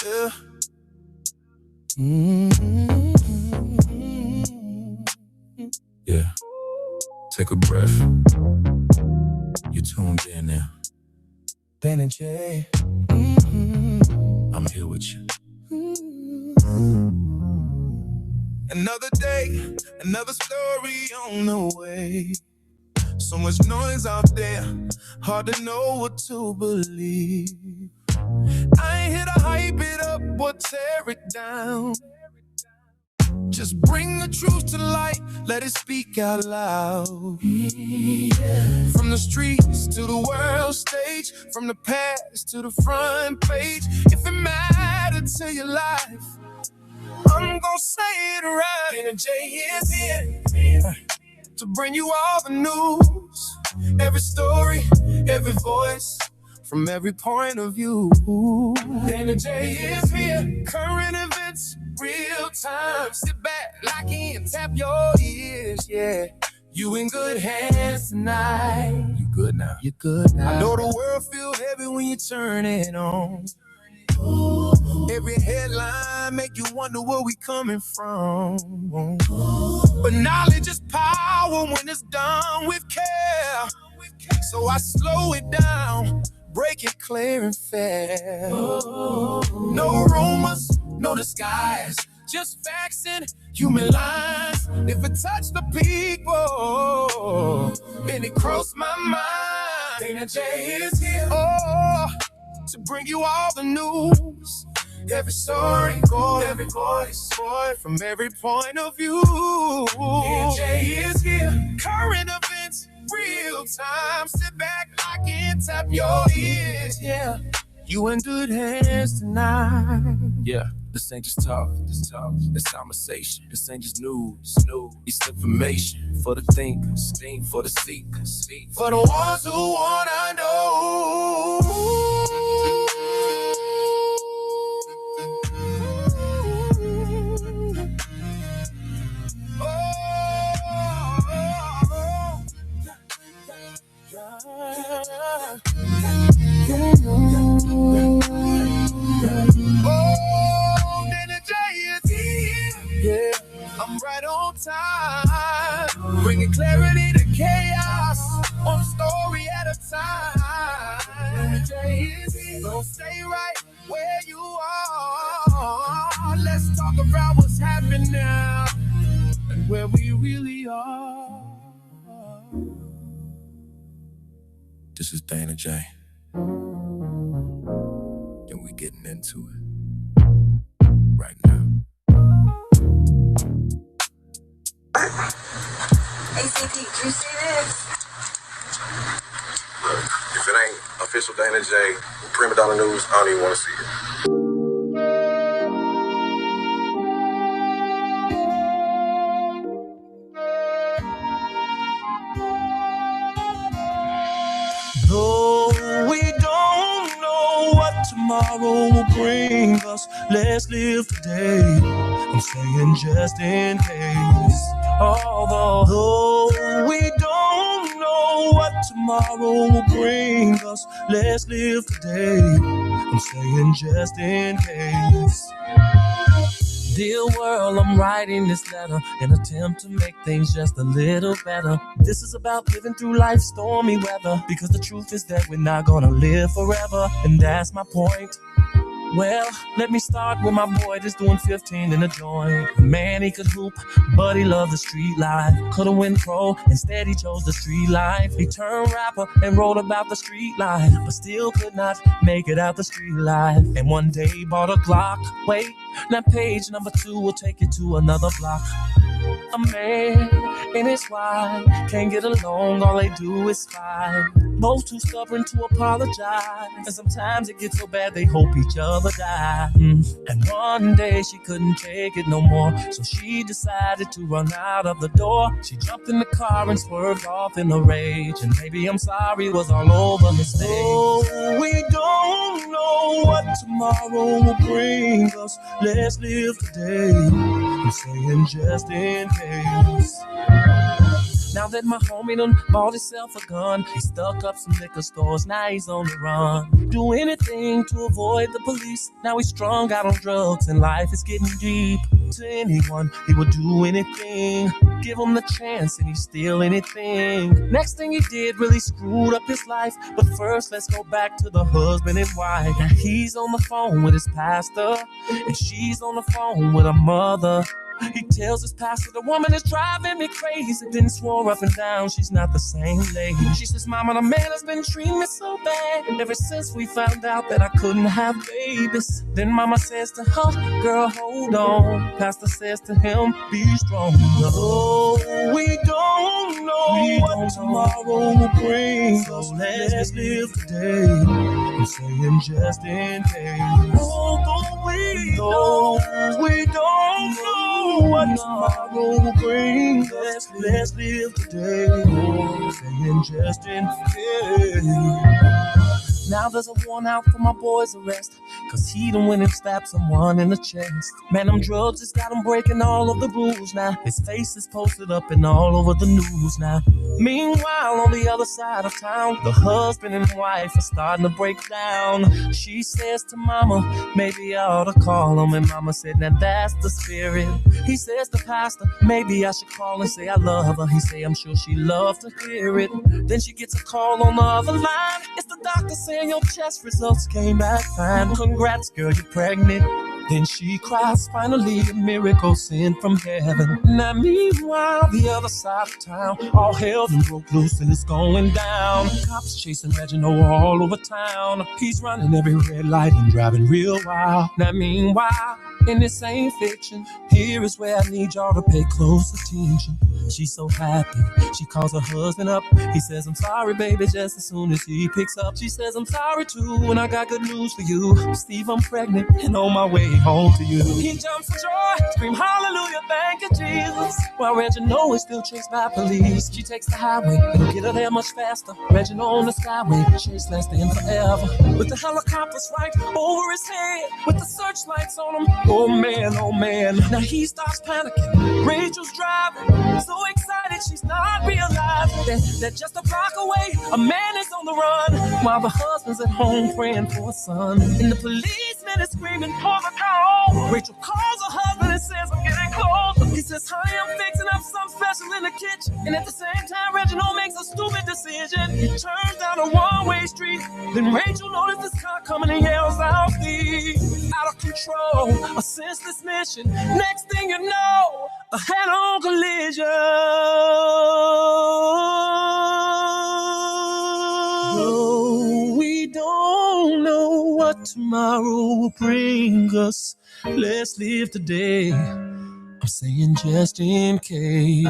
Yeah. Mm-hmm. Yeah. Take a breath. You tuned in now. Ben and Jay. I'm here with you. Another day, another story on the way. So much noise out there, hard to know what to believe. I ain't here to hype it up or tear it down. Just bring the truth to light, let it speak out loud. Yeah. From the streets to the world stage, from the past to the front page. If it mattered to your life, I'm gonna say it right. Innn and Jay is here to bring you all the news, every story, every voice, from every point of view. Innn and Jay is here. Current events, real time. Sit back, lock in, tap your ears. Yeah, you in good hands tonight. You good now? You good now? I know the world feel heavy when you turn it on. Every headline make you wonder where we coming from. But knowledge is power when it's done with care. So I slow it down, break it clear and fair. No rumors, no disguise, just facts and human lines. If it touched the people, then it crossed my mind. Innn and Jay is here. To bring you all the news, every story, every voice, from every point of view. Innn and Jay is here. Current events, real time. Sit back, lock in, tap your ears. Yeah, you in good hands tonight. Yeah, this ain't just talk, it's conversation. This ain't just news, it's information for the thinkers, for the seekers, for the ones who wanna know. Yeah, I'm right on time, bringing clarity to chaos, one story at a time. Innn and Jay is here, so stay right where you are. Let's talk about what's happening now and where we really are. This is Innn and Jay, and we getting into it right now. ACT, did you see this? Look, if it ain't official Innn and Jay, Prima Donna News, I don't even want to see it. Though we don't know what tomorrow will bring us, let's live today. I'm saying just in case. Although we don't know what tomorrow will bring us, let's live today. I'm saying just in case. Dear world, I'm writing this letter, an attempt to make things just a little better. This is about living through life's stormy weather, because the truth is that we're not gonna live forever, and that's my point. Well, let me start with my boy that's doing 15 in a joint. Man, he could hoop, but he loved the street life. Could've went pro, instead he chose the street life. He turned rapper and wrote about the street life, but still could not make it out the street life. And one day he bought a Glock. Wait, now page number 2 will take you to another block. A man and his wife can't get along, all they do is fight. Both too stubborn to apologize, and sometimes it gets so bad they hope each other die. And one day she couldn't take it no more, so she decided to run out of the door. She jumped in the car and swerved off in a rage, and baby I'm sorry was all over his face. Oh, we don't know what tomorrow will bring us, let's live today. I'm saying just in case. Now that my homie done bought himself a gun, he stuck up some liquor stores, now he's on the run. Do anything to avoid the police. Now he's strung out on drugs and life is getting deep. To anyone, he would do anything. Give him the chance and he'd steal anything. Next thing he did really screwed up his life. But first, let's go back to the husband and wife. Now he's on the phone with his pastor, and she's on the phone with her mother. He tells his pastor, the woman is driving me crazy. Then swore up and down, she's not the same lady. She says, Mama, the man has been treating me so bad ever since we found out that I couldn't have babies. Then Mama says to her, girl, hold on. Pastor says to him, be strong. Oh, we don't know what tomorrow will bring. So let's live today. I'm saying just in case. Although we don't know what tomorrow will bring. Let's live today. Saying just in case. Now there's a warrant out for my boy's arrest, cause he done went and stabbed someone in the chest. Man, them drugs just got him breaking all of the rules now. His face is posted up and all over the news now. Meanwhile, on the other side of town, the husband and wife are starting to break down. She says to Mama, maybe I ought to call him. And Mama said, now that's the spirit. He says to Pastor, maybe I should call and say I love her. He say, I'm sure she loves to hear it. Then she gets a call on the other line. It's the doctor saying your test results came back fine. Congrats, girl, you're pregnant. Then she cries, finally a miracle sent from heaven. Now meanwhile, the other side of town, all hell done broke loose and it's going down. Cops chasing Reginald all over town. He's running every red light and driving real wild. Now meanwhile, and this ain't fiction, here is where I need y'all to pay close attention. She's so happy, she calls her husband up. He says, I'm sorry, baby, just as soon as he picks up. She says, I'm sorry too, and I got good news for you. Steve, I'm pregnant and on my way home to you. He jumps for joy, scream hallelujah, thank you, Jesus. While Reginald is still chased by police. She takes the highway, it'll get her there much faster. Reginald on the skyway, chase lasting forever. With the helicopters right over his head, with the searchlights on him. Oh man, now he starts panicking. Rachel's driving, so excited she's not realizing that just a block away, a man is on the run, while the husband's at home praying for a son. And the policeman is screaming for the call. Rachel calls her husband and says, I'm getting close. He says, honey, I'm fixing up something special in the kitchen. And at the same time, Reginald makes a stupid decision. He turns down a one-way street. Then Rachel notices this car coming and yells out, Steve, out of control, a senseless mission. Next thing you know, a head-on collision. No, we don't know what tomorrow will bring us. Let's live today. I'm saying just in case.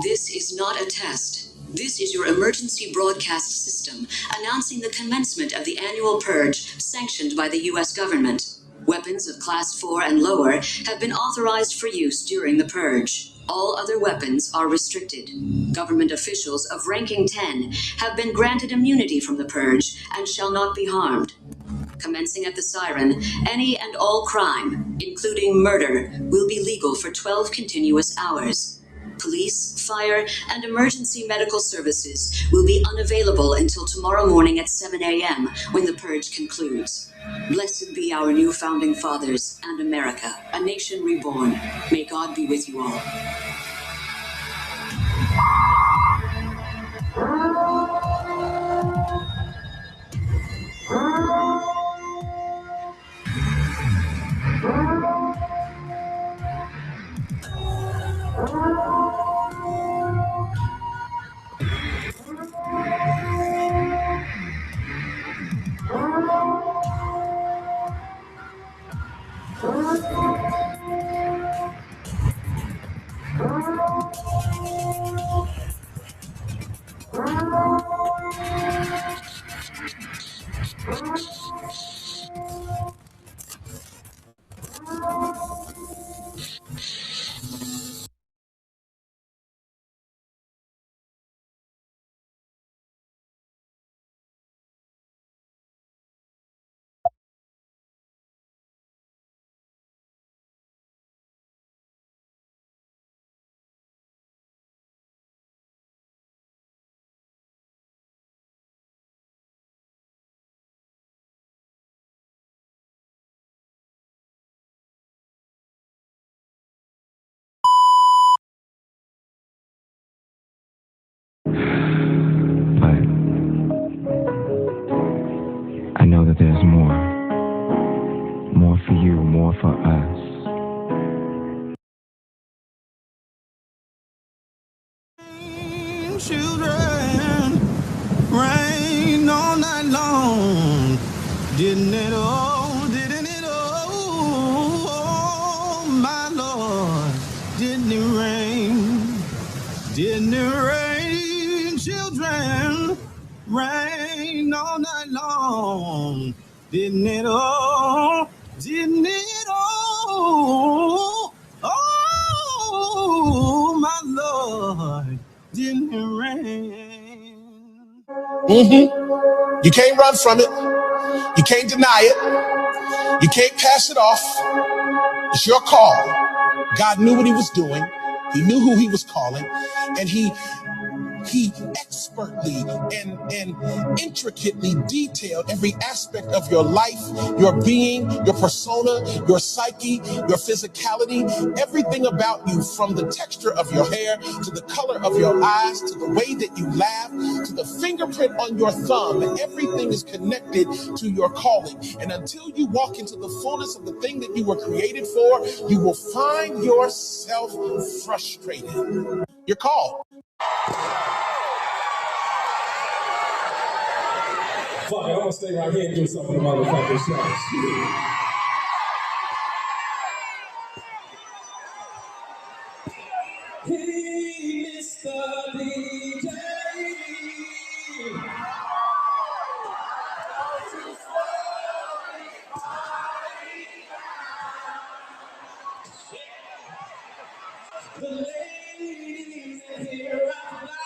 This is not a test. This is your emergency broadcast system announcing the commencement of the annual Purge sanctioned by the U.S. government. Weapons of Class 4 and lower have been authorized for use during the Purge. All other weapons are restricted. Government officials of ranking 10 have been granted immunity from the Purge and shall not be harmed. Commencing at the siren, any and all crime, including murder, will be legal for 12 continuous hours. Police, fire, and emergency medical services will be unavailable until tomorrow morning at 7 a.m. when the Purge concludes. Blessed be our new founding fathers and America, a nation reborn. May God be with you all. But I know that there's more for you, more for us. Children, rain all night long. Didn't it all, didn't it all, oh, my Lord, didn't it rain? Didn't it rain, children? Rain all night long. Didn't it all? Didn't it all? Oh, my Lord, didn't it rain? You can't run from it. You can't deny it. You can't pass it off. It's your call. God knew what he was doing. He knew who he was calling, and he expertly and intricately detailed every aspect of your life, your being, your persona, your psyche, your physicality, everything about you, from the texture of your hair to the color of your eyes to the way that you laugh to the fingerprint on your thumb. Everything is connected to your calling. And until you walk into the fullness of the thing that you were created for, you will find yourself frustrated. You're called. Fuck it, I'm gonna stay right here and do something to motherfucking show. Hey, Mr. DJ. The ladies in here are fly.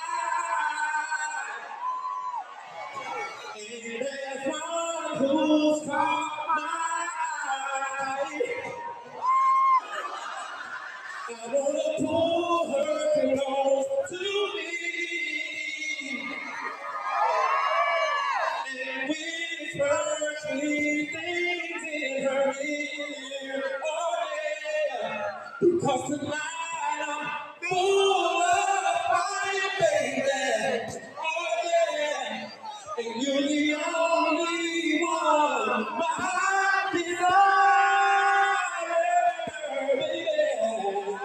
And there's one who's caught my eye. I wanna pull her close to me and whisper sweet things in her ear. Oh yeah, because tonight I'm full of fire, baby. Oh yeah, and you're the only one my heart desires, baby.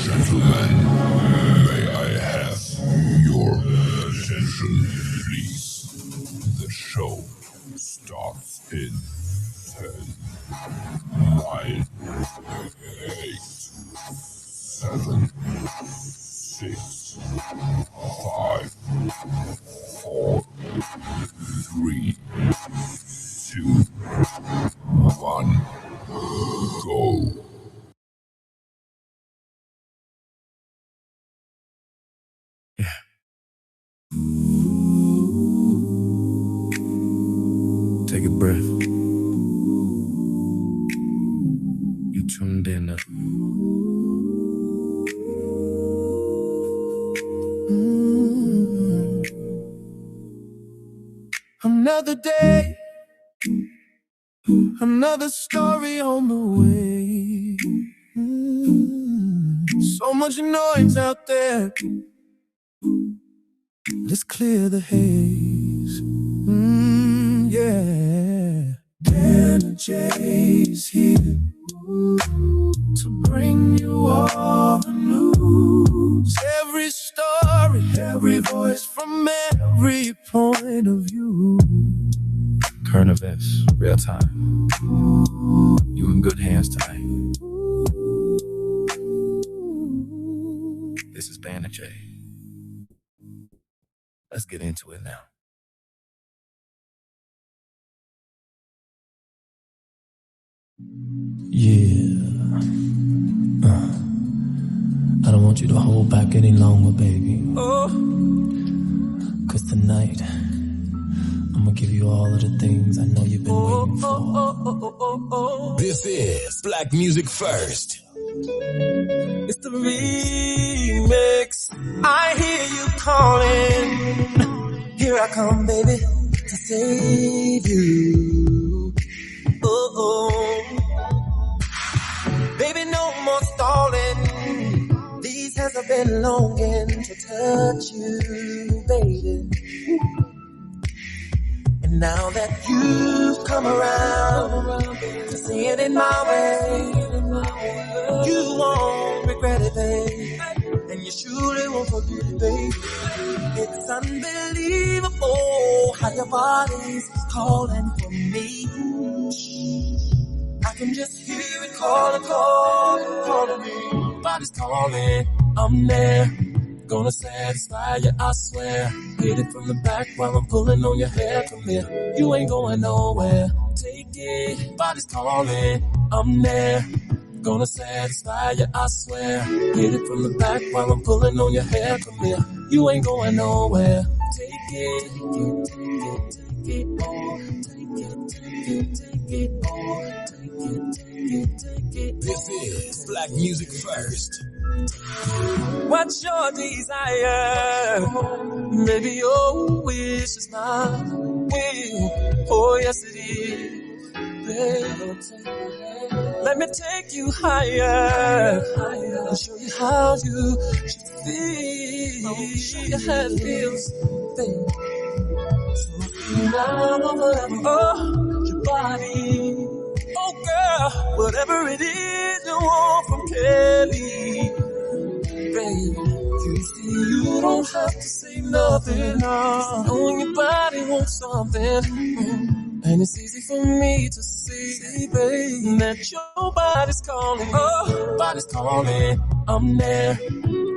Gentlemen, may I have your attention, please? The show starts in 10, 9, 8, 7, 6, 5, 4, 3, 2, 1, go. Take a breath. You tuned in. Another day, another story on the way. So much noise out there. Let's clear the haze. Yeah. Energy's here to bring you all the news. Every story, every voice from every point of view. Current events, real time. You in good hands tonight. This is Banner J. Let's get into it now. Yeah. I don't want you to hold back any longer, baby. Cause tonight, I'm gonna give you all of the things I know you've been waiting for. This is Black Music First. It's the remix. I hear you calling. Here I come, baby, to save you. Baby, no more stalling. These hands have been longing to touch you, baby. And now that you've come around to see it in my way, you won't regret it, babe. And you surely won't forget it, babe. It's unbelievable how your body's calling for me. I can just hear it calling me. Body's calling, I'm there. Gonna satisfy you, I swear. Hit it from the back while I'm pulling on your hair. Come here, you ain't going nowhere. Take it, body's calling, I'm there. Gonna satisfy you, I swear. Hit it from the back while I'm pulling on your hair. Come here, you ain't going nowhere. Take it, take it, take it, take it, take it, take it, take it. This is Black Music First. What's your desire? Maybe your wish is my will. Oh, yes it is. Babe, let me take you higher and show you how you should feel. Show you how it feels, babe. So now your body. Oh girl, whatever it is you want from Kelly, babe. You see, you don't have to say nothing. Knowing your body wants something. And it's easy for me to see, babe, that your body's calling. Oh, body's calling, I'm there.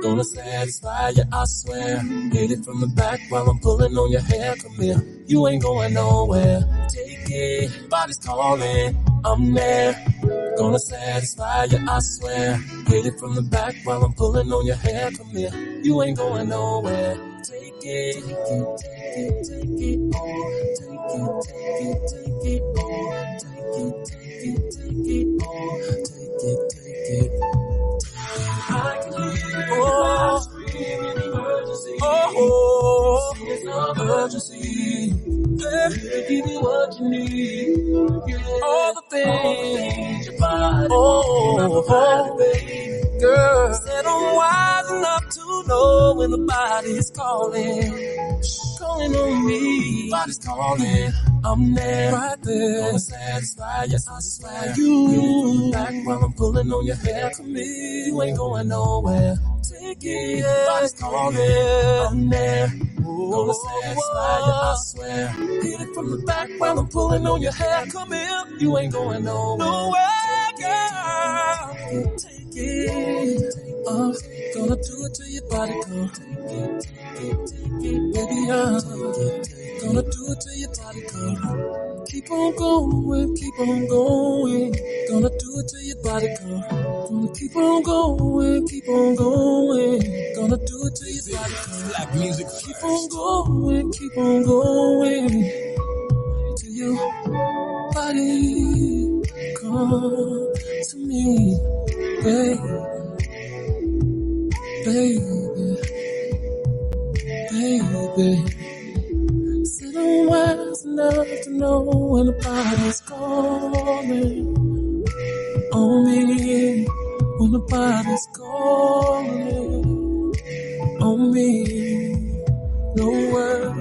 Gonna satisfy you, I swear. Hit it from the back while I'm pulling on your hair. Come here, you ain't going nowhere. Take it, body's calling, I'm there. Gonna satisfy you, I swear. Hit it from the back while I'm pulling on your hair. Come here, you ain't going nowhere. Take it, take it, take it, take it, take it, take it, take it, take it, take it, take it, take it, take it. I can hear you screaming emergency. It's an emergency. Here to give you what you need. All the things your body, baby. Girl, said I'm wise enough to know when the body's calling on me. Body's calling, I'm there, right there. Gonna satisfy you, satisfy you. Back while I'm pulling on your hair. Come here, you ain't going nowhere. Take it, body's calling, I'm there. Gonna satisfy you, I swear. Hit it from the back while I'm pulling on your hair. Come here, you ain't going nowhere, girl. Take it, gonna do it to your body, girl. Take it, baby, gonna do it to your body, girl. Keep on going, keep on going. Gonna do it to your body, girl. Gonna keep on going, keep on going. Gonna do it to your body, girl. Black Music Keep First. on going, keep on going. To your body, come to me, baby, baby, baby. Said I'm wise enough to know when the body's calling on me, when the body's calling on me. No words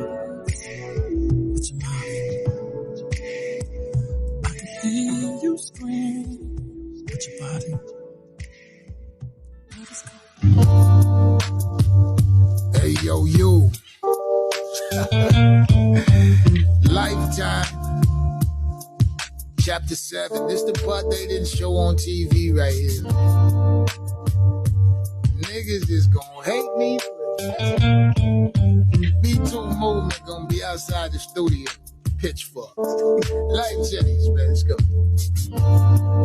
with your mouth. I can hear you scream with your body. Hey, yo, you. Lifetime. Chapter 7. This the part they didn't show on TV right here. Niggas is gonna hate me. B2 movement gonna be outside the studio. Pitchfork. Life Jennings, man. Let's go.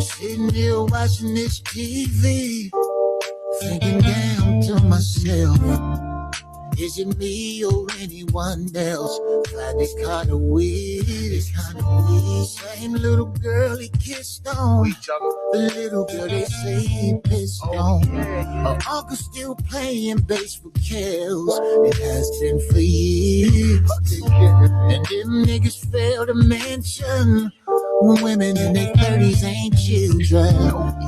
Sitting here watching this TV, thinking down to myself, is it me or anyone else? Find it kind of weird, Same little girl he kissed on, the little girl they say he pissed on. Her uncle still playing bass for Kells. It has been for years. And them niggas fail to mention when women in their 30s ain't children.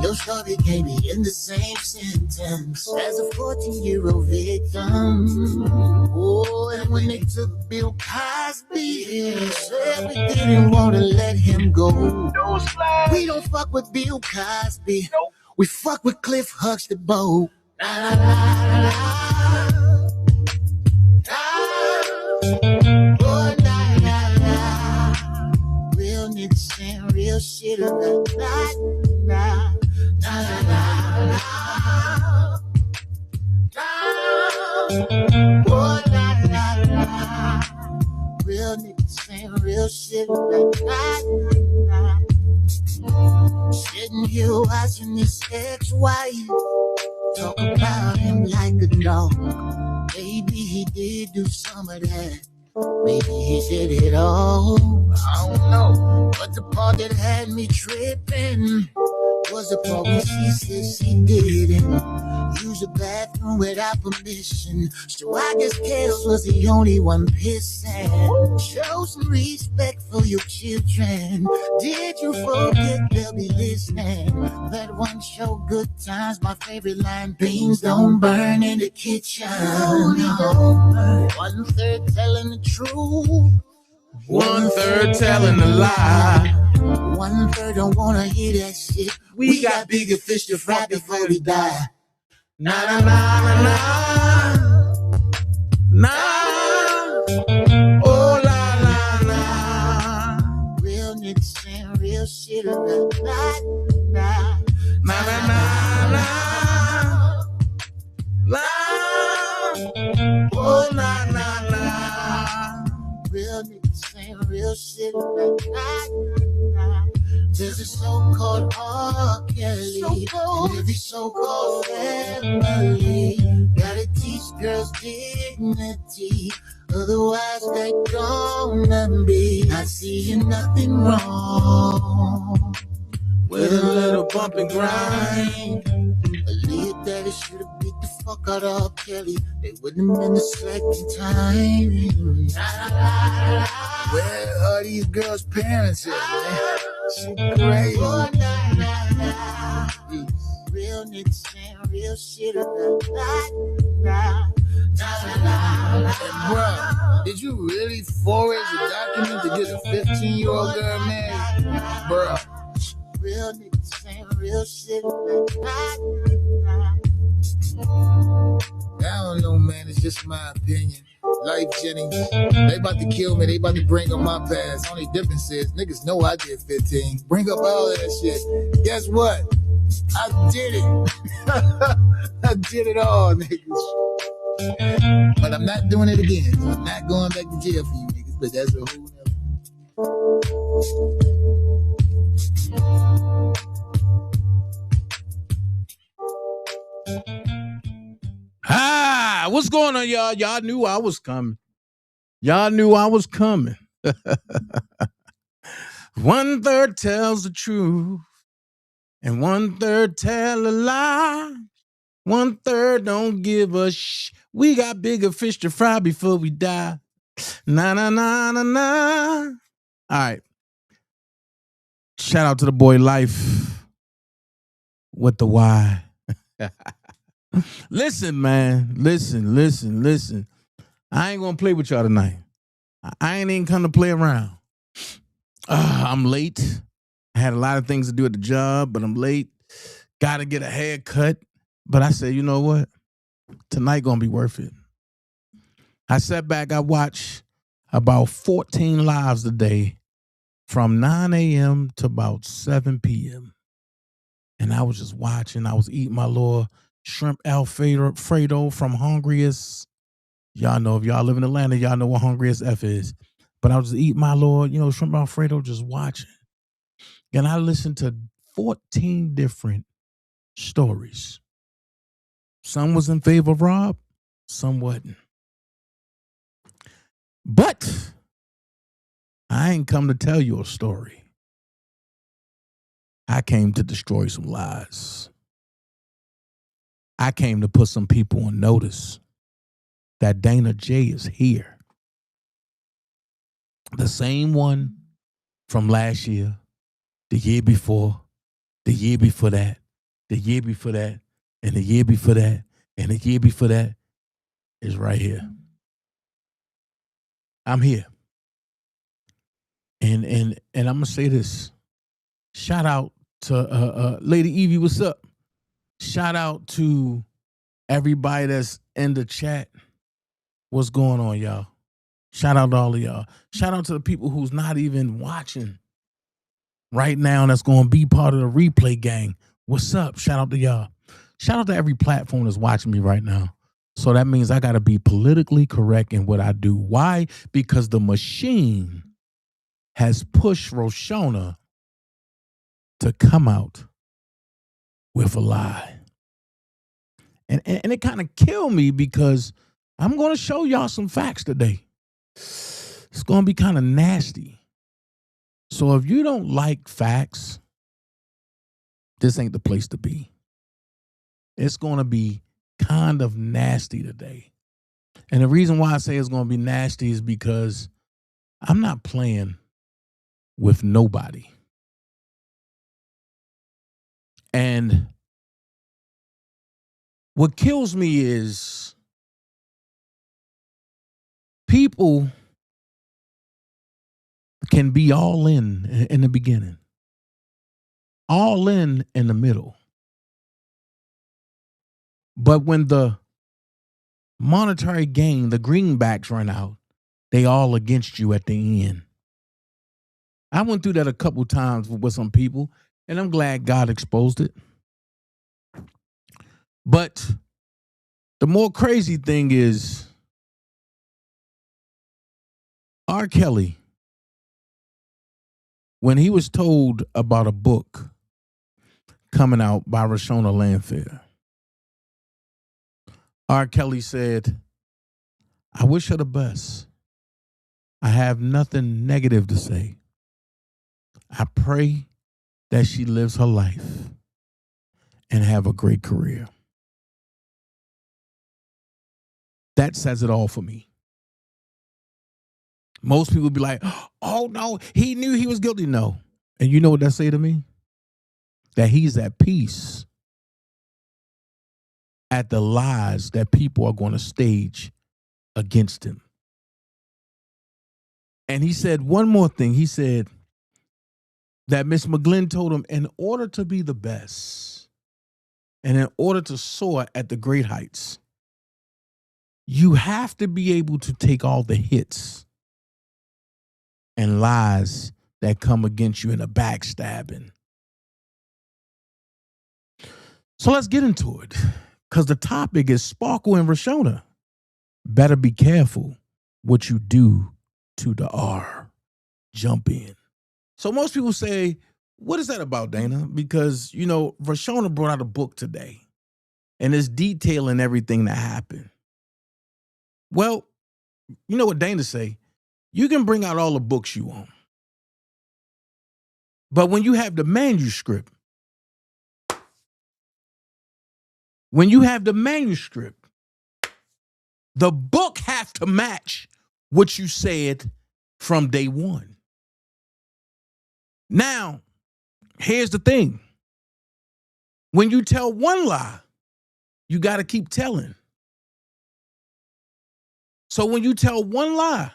Your story can't be in the same sentence as a 14-year-old victim. Oh, and when they took Bill Cosby, said we didn't want to let him go. We don't fuck with Bill Cosby. We fuck with Cliff Huxtable. La, la, la, la, oh, la, la, la. Real niggas saying real shit about that. La, la, la, la, la. Oh, la, la, la. Real niggas saying real shit about that. Sitting here watching this ex-wife talk about him like a dog. Maybe he did do some of that. Maybe he did it all. I don't know. But the part that had me tripping was the part when she said she didn't use the bathroom without permission. So I guess Kels was the only one pissing. Show some respect for your children. Did you forget they'll be listening? That one show, Good Times, my favorite line. Beans don't burn in the kitchen. No. 1/3 telling the truth. 1/3 telling a lie. 1/3 don't wanna hear that shit. We got bigger fish to fry before we die. Na na na na na. Na. Oh la la la. Real niggas saying real shit about that. Nah. Na na na na. La. Oh la la la. Real niggas saying real shit about that. There's a so-called R. Kelly, and every so-called family gotta teach girls dignity, otherwise they gonna be not seeing nothing wrong With a little bump and grind. Believe that it should have beat the fuck out of R. Kelly. They wouldn't have been the second time. Where are these girls' parents at, man? She crazy. Real niggas saying real shit about that. And bro, did you really forage a document to get a 15-year-old girl married? Bro. Real niggas saying real shit about that. I don't know, man. It's just my opinion. Life Jennings, they about to kill me. They about to bring up my past. Only difference is niggas know I did 15. Bring up all of that shit. Guess what? I did it. I did it all, niggas. But I'm not doing it again. I'm not going back to jail for you niggas. But that's a whole What's going on, y'all? Y'all knew I was coming. Y'all knew I was coming. 1/3 tells the truth, and 1/3 tell a lie. 1/3 don't give a We got bigger fish to fry before we die. Na na na na na. All right. Shout out to the boy Life with the Y. Listen, man. Listen. I ain't gonna play with y'all tonight. I ain't even come to play around. I'm late. I had a lot of things to do at the job, but I'm late. Gotta get a haircut. But I said, you know what? Tonight gonna be worth it. I sat back, I watched about 14 lives today from 9 a.m. to about 7 p.m. And I was just watching. I was eating my little shrimp Alfredo from Hungriest. Y'all know, if y'all live in Atlanta, y'all know what Hungriest F is. But I was just eating my little, shrimp Alfredo, just watching. And I listened to 14 different stories. Some was in favor of Rob, some wasn't. But I ain't come to tell you a story. I came to destroy some lies. I came to put some people on notice that Dana J is here. The same one from last year, the year before, the year before that, the year before that, and the year before that, and the year before that is right here. I'm here. And I'm gonna say this. Shout out to Lady Evie, what's up? Shout out to everybody that's in the chat. What's going on, y'all? Shout out to all of y'all. Shout out to the people who's not even watching right now that's going to be part of the replay gang. What's up? Shout out to y'all. Shout out to every platform that's watching me right now. So that means I got to be politically correct in what I do. Why? Because the machine has pushed Reshona to come out with a lie. And it kind of killed me because I'm going to show y'all some facts today. It's going to be kind of nasty. So if you don't like facts, this ain't the place to be. It's going to be kind of nasty today. And the reason why I say it's going to be nasty is because I'm not playing with nobody. And what kills me is people can be all in the beginning, all in the middle. But when the monetary gain, the greenbacks run out, they all against you at the end. I went through that a couple times with some people, and I'm glad God exposed it. But the more crazy thing is R. Kelly, when he was told about a book coming out by Reshona Landfair, R. Kelly said, I wish her the best. I have nothing negative to say. I pray that she lives her life and have a great career. That says it all for me. Most people be like, oh, no, he knew he was guilty. No. And you know what that say to me? That he's at peace at the lies that people are going to stage against him. And he said one more thing. He said that Miss McGlynn told him, in order to be the best and in order to soar at the great heights, you have to be able to take all the hits and lies that come against you in a backstabbing. So let's get into it, because the topic is Sparkle and Reshona. Better be careful what you do to the R. Jump in. So most people say, what is that about, Dana? Because, Reshona brought out a book today, and it's detailing everything that happened. Well, you know what Dana say? You can bring out all the books you want. But when you have the manuscript, the book have to match what you said from day one. Now, here's the thing. When you tell one lie, you got to keep telling. So when you tell one lie,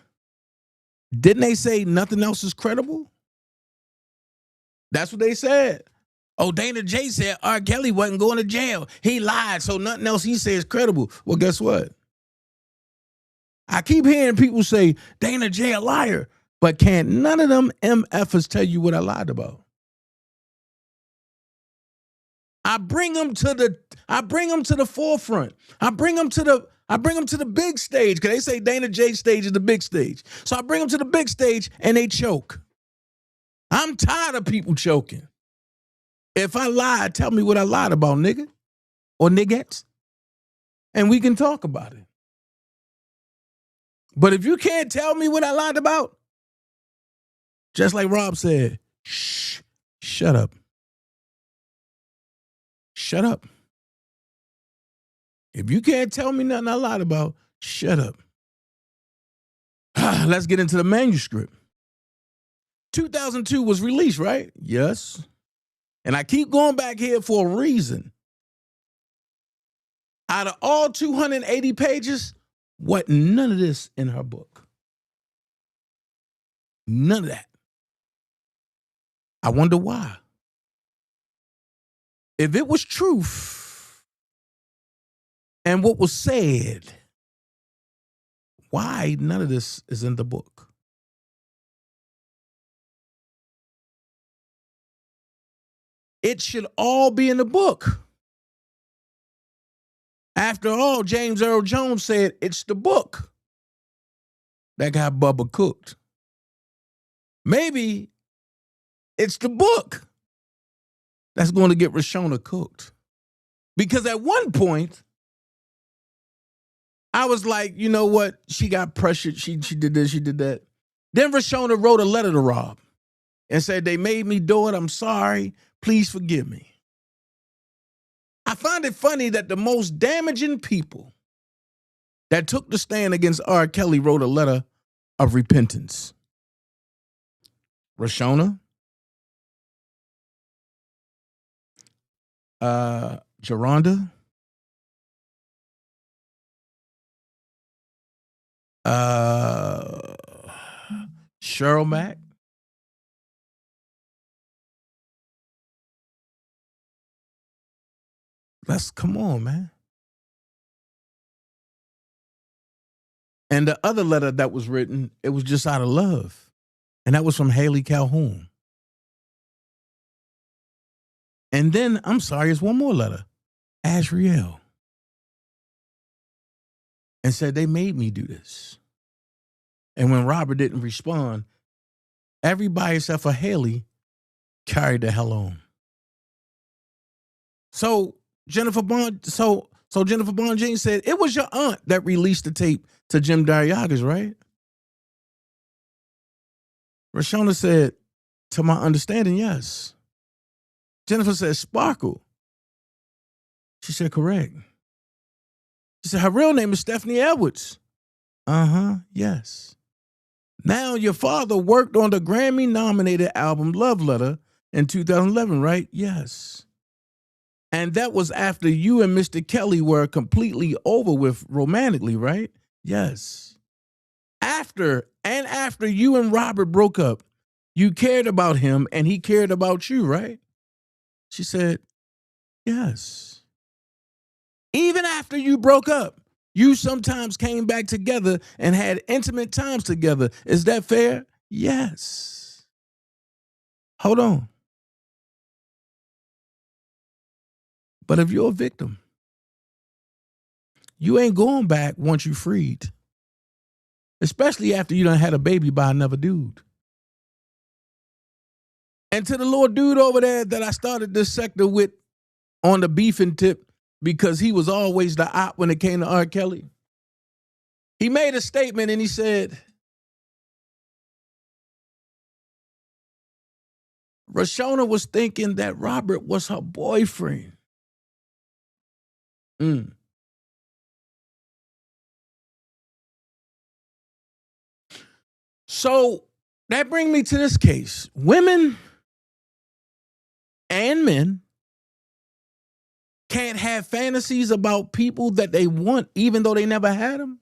didn't they say nothing else is credible? That's what they said. Oh, Dana J said R. Kelly wasn't going to jail. He lied, so nothing else he said is credible. Well, guess what? I keep hearing people say Dana J a liar, But can't none of them MFers tell you what I lied about. I bring them to the forefront. I bring them to the big stage, because they say Dana J stage is the big stage. So I bring them to the big stage and they choke. I'm tired of people choking. If I lied, tell me what I lied about, nigga. Or niggettes. And we can talk about it. But if you can't tell me what I lied about, just like Rob said, shut up. Shut up. If you can't tell me nothing I lied about, shut up. Let's get into the manuscript. 2002 was released, right? Yes. And I keep going back here for a reason. Out of all 280 pages, none of this in her book. None of that. I wonder why. If it was truth and what was said, why none of this is in the book? It should all be in the book. After all, James Earl Jones said it's the book that got Bubba cooked. Maybe it's the book that's going to get Reshona cooked. Because at one point, I was like, you know what? She got pressured. She did this, she did that. Then Reshona wrote a letter to Rob and said, they made me do it. I'm sorry. Please forgive me. I find it funny that the most damaging people that took the stand against R. Kelly wrote a letter of repentance. Reshona, Geronda, Cheryl Mack, come on, man. And the other letter that was written, it was just out of love. And that was from Haley Calhoun. And then, I'm sorry, it's one more letter. Ashriel. And said, they made me do this. And when Robert didn't respond, everybody except for Haley carried the hell on. So Jennifer Bond Jean said, it was your aunt that released the tape to Jim Darriagas, right? Reshona said, to my understanding, yes. Jennifer said, Sparkle. She said, correct. She said, her real name is Stephanie Edwards. Yes. Now, your father worked on the Grammy-nominated album Love Letter in 2011, right? Yes. And that was after you and Mr. Kelly were completely over with romantically, right? Yes. After you and Robert broke up, you cared about him and he cared about you, right? She said, yes. Even after you broke up, you sometimes came back together and had intimate times together. Is that fair? Yes. Hold on. But if you're a victim, you ain't going back once you freed. Especially after you done had a baby by another dude. And to the little dude over there that I started this sector with on the beefing tip, because he was always the op when it came to R. Kelly. He made a statement and he said, Reshona was thinking that Robert was her boyfriend. So that brings me to this case. Women and men can't have fantasies about people that they want even though they never had them.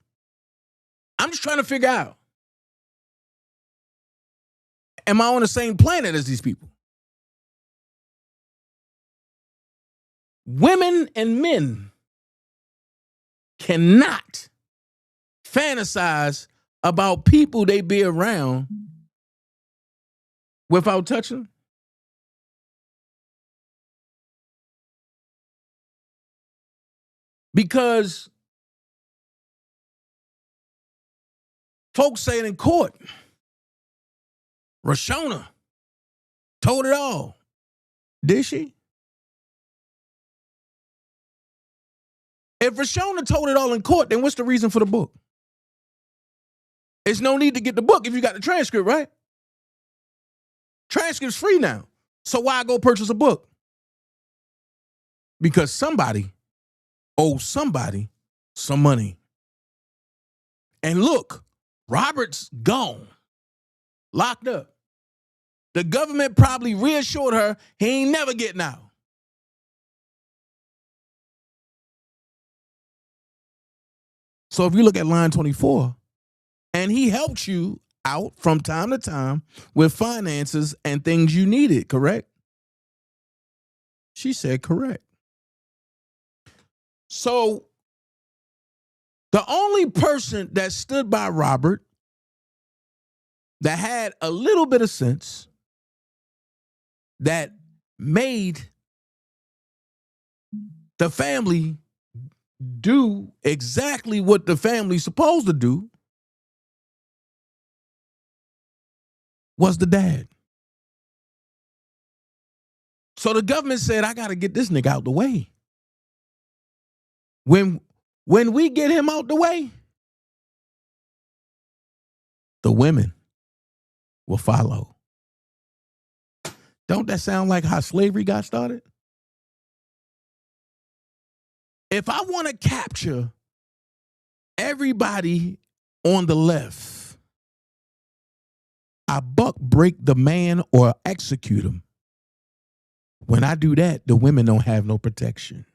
I'm just trying to figure out, am I on the same planet as these people? Women and men cannot fantasize about people they be around without touching? Because folks say it in court. Reshona told it all. Did she? If Reshona told it all in court, then what's the reason for the book? There's no need to get the book if you got the transcript, right? Transcript's free now. So why go purchase a book? Because somebody owes somebody some money. And look, Robert's gone, locked up. The government probably reassured her he ain't never getting out. So if you look at line 24, and he helped you out from time to time with finances and things you needed, correct? She said correct. So the only person that stood by Robert that had a little bit of sense, that made the family do exactly what the family's supposed to do, was the dad. So the government said, I got to get this nigga out the way. When we get him out the way, the women will follow. Don't that sound like how slavery got started? If I want to capture everybody on the left, I buck break the man or execute him. When I do that, the women don't have no protection.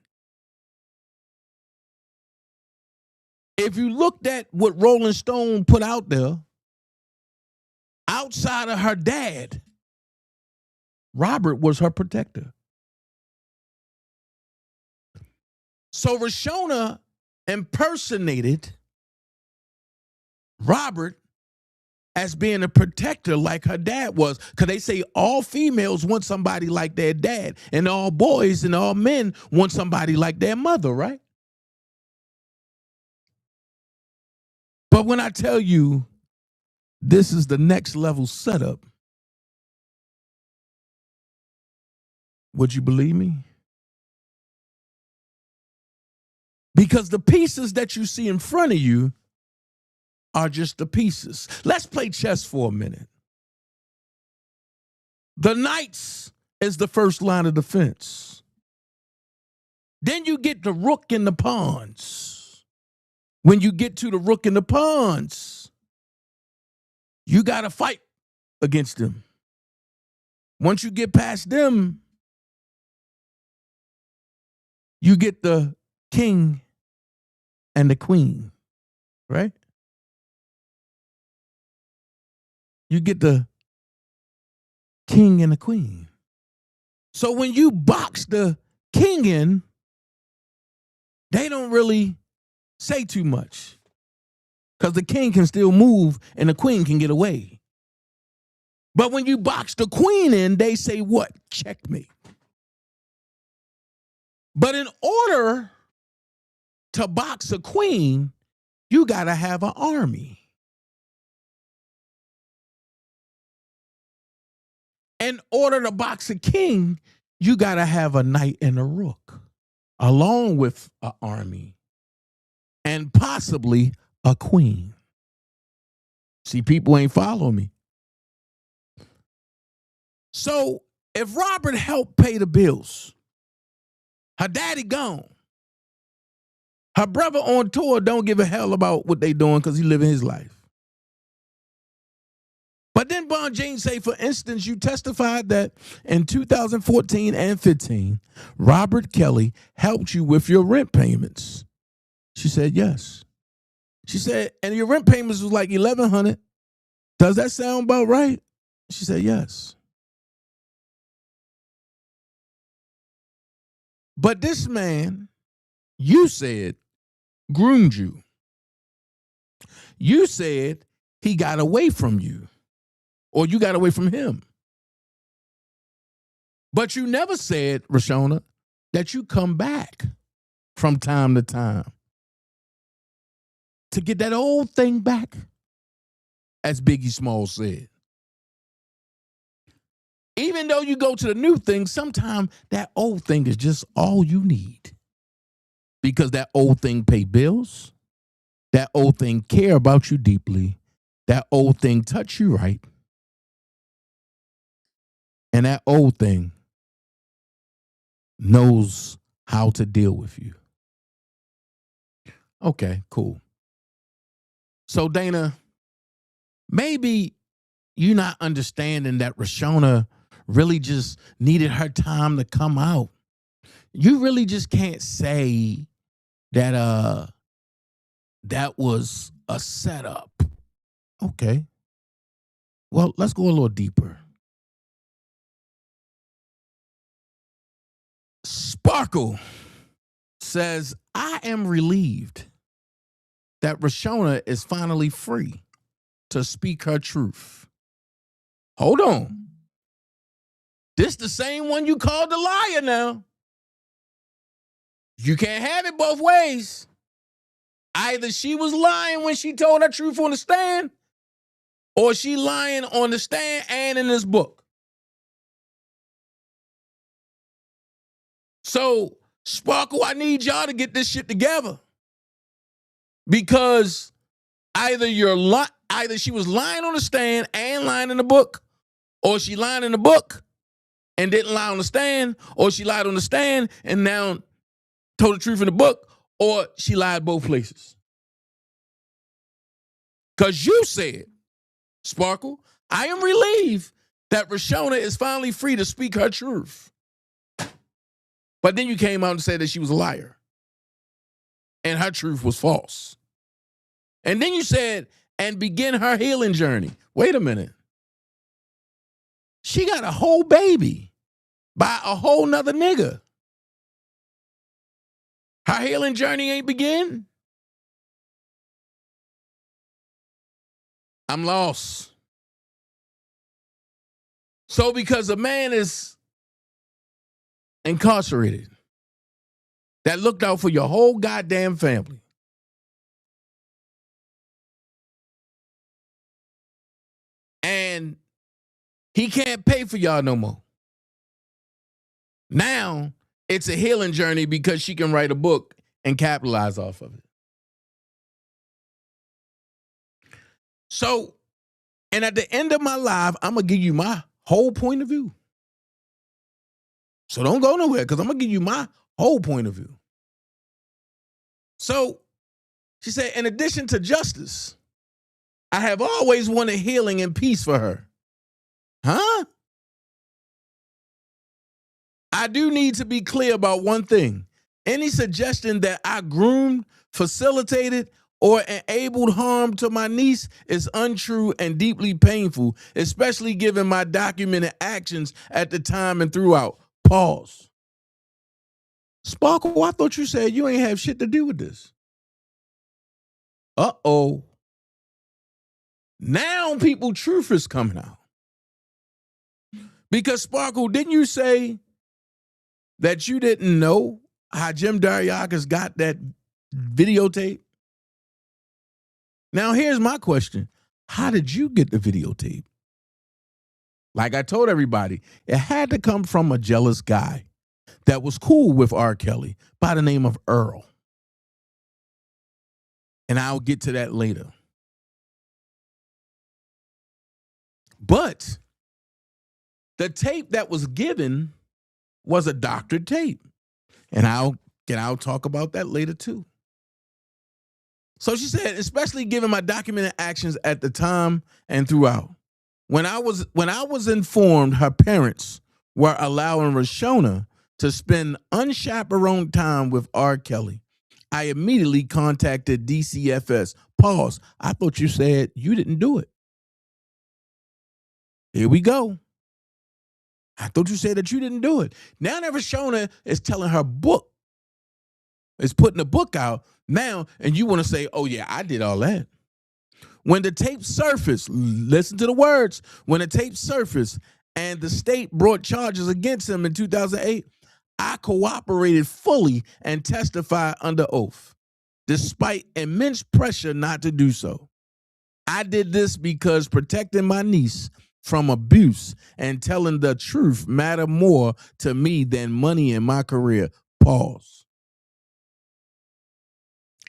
If you looked at what Rolling Stone put out there, outside of her dad, Robert was her protector. So Reshona impersonated Robert as being a protector like her dad was. Because they say all females want somebody like their dad, and all boys and all men want somebody like their mother, right? But when I tell you this is the next level setup, would you believe me? Because the pieces that you see in front of you are just the pieces. Let's play chess for a minute. The knights is the first line of defense. Then you get the rook and the pawns. When you get to the rook and the pawns, you got to fight against them. Once you get past them, you get the king and the queen, right? You get the king and the queen. So when you box the king in, they don't really say too much because the king can still move and the queen can get away. But when you box the queen in, they say what? Checkmate. But in order to box a queen, you got to have an army. In order to box a king, you got to have a knight and a rook, along with an army, and possibly a queen. See, people ain't following me. So if Robert helped pay the bills, her daddy gone, her brother on tour don't give a hell about what they doing because he living his life. But then Bon Jane say, for instance, you testified that in 2014 and 15, Robert Kelly helped you with your rent payments. She said, yes. She said, and your rent payments was like $1,100. Does that sound about right? She said, yes. But this man, you said, groomed you. You said he got away from you, or you got away from him. But you never said, Reshona, that you come back from time to time to get that old thing back, as Biggie Smalls said. Even though you go to the new thing, sometimes that old thing is just all you need. Because that old thing pay bills, that old thing care about you deeply, that old thing touch you right, and that old thing knows how to deal with you. Okay, cool. So Dana, maybe you're not understanding that Reshona really just needed her time to come out. You really just can't say that that was a setup. Okay. Well, let's go a little deeper. Sparkle says, I am relieved that Reshona is finally free to speak her truth. Hold on. This the same one you called a liar now. You can't have it both ways. Either she was lying when she told her truth on the stand, or she lying on the stand and in this book. So, Sparkle, I need y'all to get this shit together. Because either she was lying on the stand and lying in the book, or she lied in the book and didn't lie on the stand, or she lied on the stand and now told the truth in the book, or she lied both places. Because you said, Sparkle, I am relieved that Reshona is finally free to speak her truth. But then you came out and said that she was a liar and her truth was false. And then you said, and begin her healing journey. Wait a minute. She got a whole baby by a whole nother nigga. Her healing journey ain't begin? I'm lost. So because a man is incarcerated that looked out for your whole goddamn family, and he can't pay for y'all no more. Now it's a healing journey because she can write a book and capitalize off of it. So, and at the end of my life, I'm going to give you my whole point of view. So don't go nowhere because I'm going to give you my whole point of view. So she said, in addition to justice, I have always wanted healing and peace for her. Huh? I do need to be clear about one thing. Any suggestion that I groomed, facilitated, or enabled harm to my niece is untrue and deeply painful, especially given my documented actions at the time and throughout. Pause. Sparkle, I thought you said you ain't have shit to do with this. Uh-oh. Now people's truth is coming out. Because Sparkle, didn't you say that you didn't know how Jim Dariakis got that videotape? Now, here's my question. How did you get the videotape? Like I told everybody, it had to come from a jealous guy that was cool with R. Kelly by the name of Earl. And I'll get to that later. But the tape that was given was a doctored tape. And I'll talk about that later too. So she said, especially given my documented actions at the time and throughout. When I was informed her parents were allowing Reshona to spend unchaperoned time with R. Kelly, I immediately contacted DCFS. Pause. I thought you said you didn't do it. Here we go. I thought you said that you didn't do it. Now that Reshona is telling her book, is putting the book out now, and you want to say, oh yeah, I did all that. When the tape surfaced, listen to the words. When the tape surfaced and the state brought charges against him in 2008, I cooperated fully and testified under oath, despite immense pressure not to do so. I did this because protecting my niece from abuse and telling the truth matter more to me than money in my career. Pause.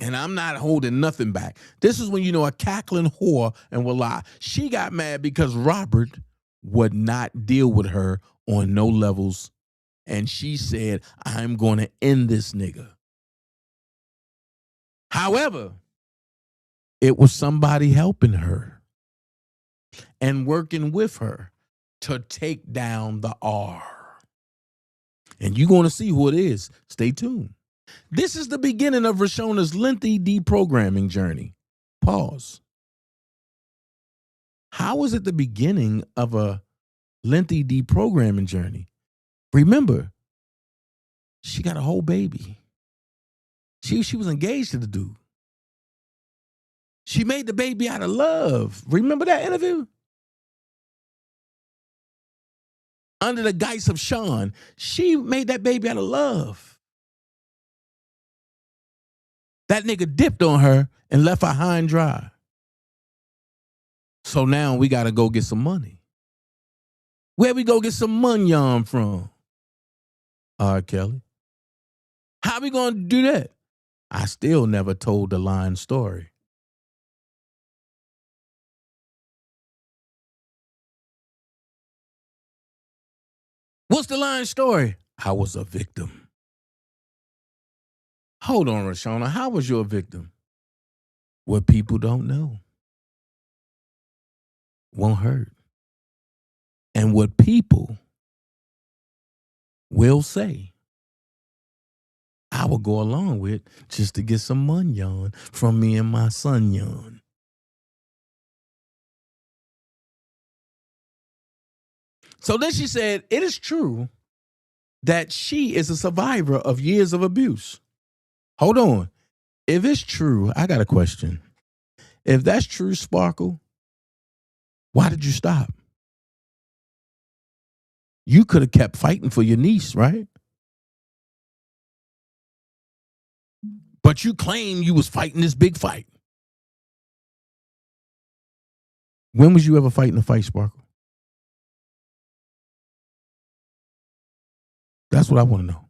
And I'm not holding nothing back. This is when you know a cackling whore and will lie. She got mad because Robert would not deal with her on no levels. And she said, I'm going to end this nigga. However, it was somebody helping her and working with her to take down the R. And you're going to see who it is. Stay tuned. This is the beginning of Reshona's lengthy deprogramming journey. Pause. How is it the beginning of a lengthy deprogramming journey? Remember, she got a whole baby. She was engaged to the dude. She made the baby out of love. Remember that interview? Under the guise of Sean, she made that baby out of love. That nigga dipped on her and left her high and dry. So now we got to go get some money. Where we go get some money from? R. Kelly. How we going to do that? I still never told the line story. What's the line story? I was a victim. Hold on, Reshona. How was you a victim? What people don't know won't hurt. And what people will say, I will go along with just to get some money on from me and my son yon. So then she said, it is true that she is a survivor of years of abuse. Hold on. If it's true, I got a question. If that's true, Sparkle, why did you stop? You could have kept fighting for your niece, right? But you claim you was fighting this big fight. When was you ever fighting a fight, Sparkle? That's what I want to know.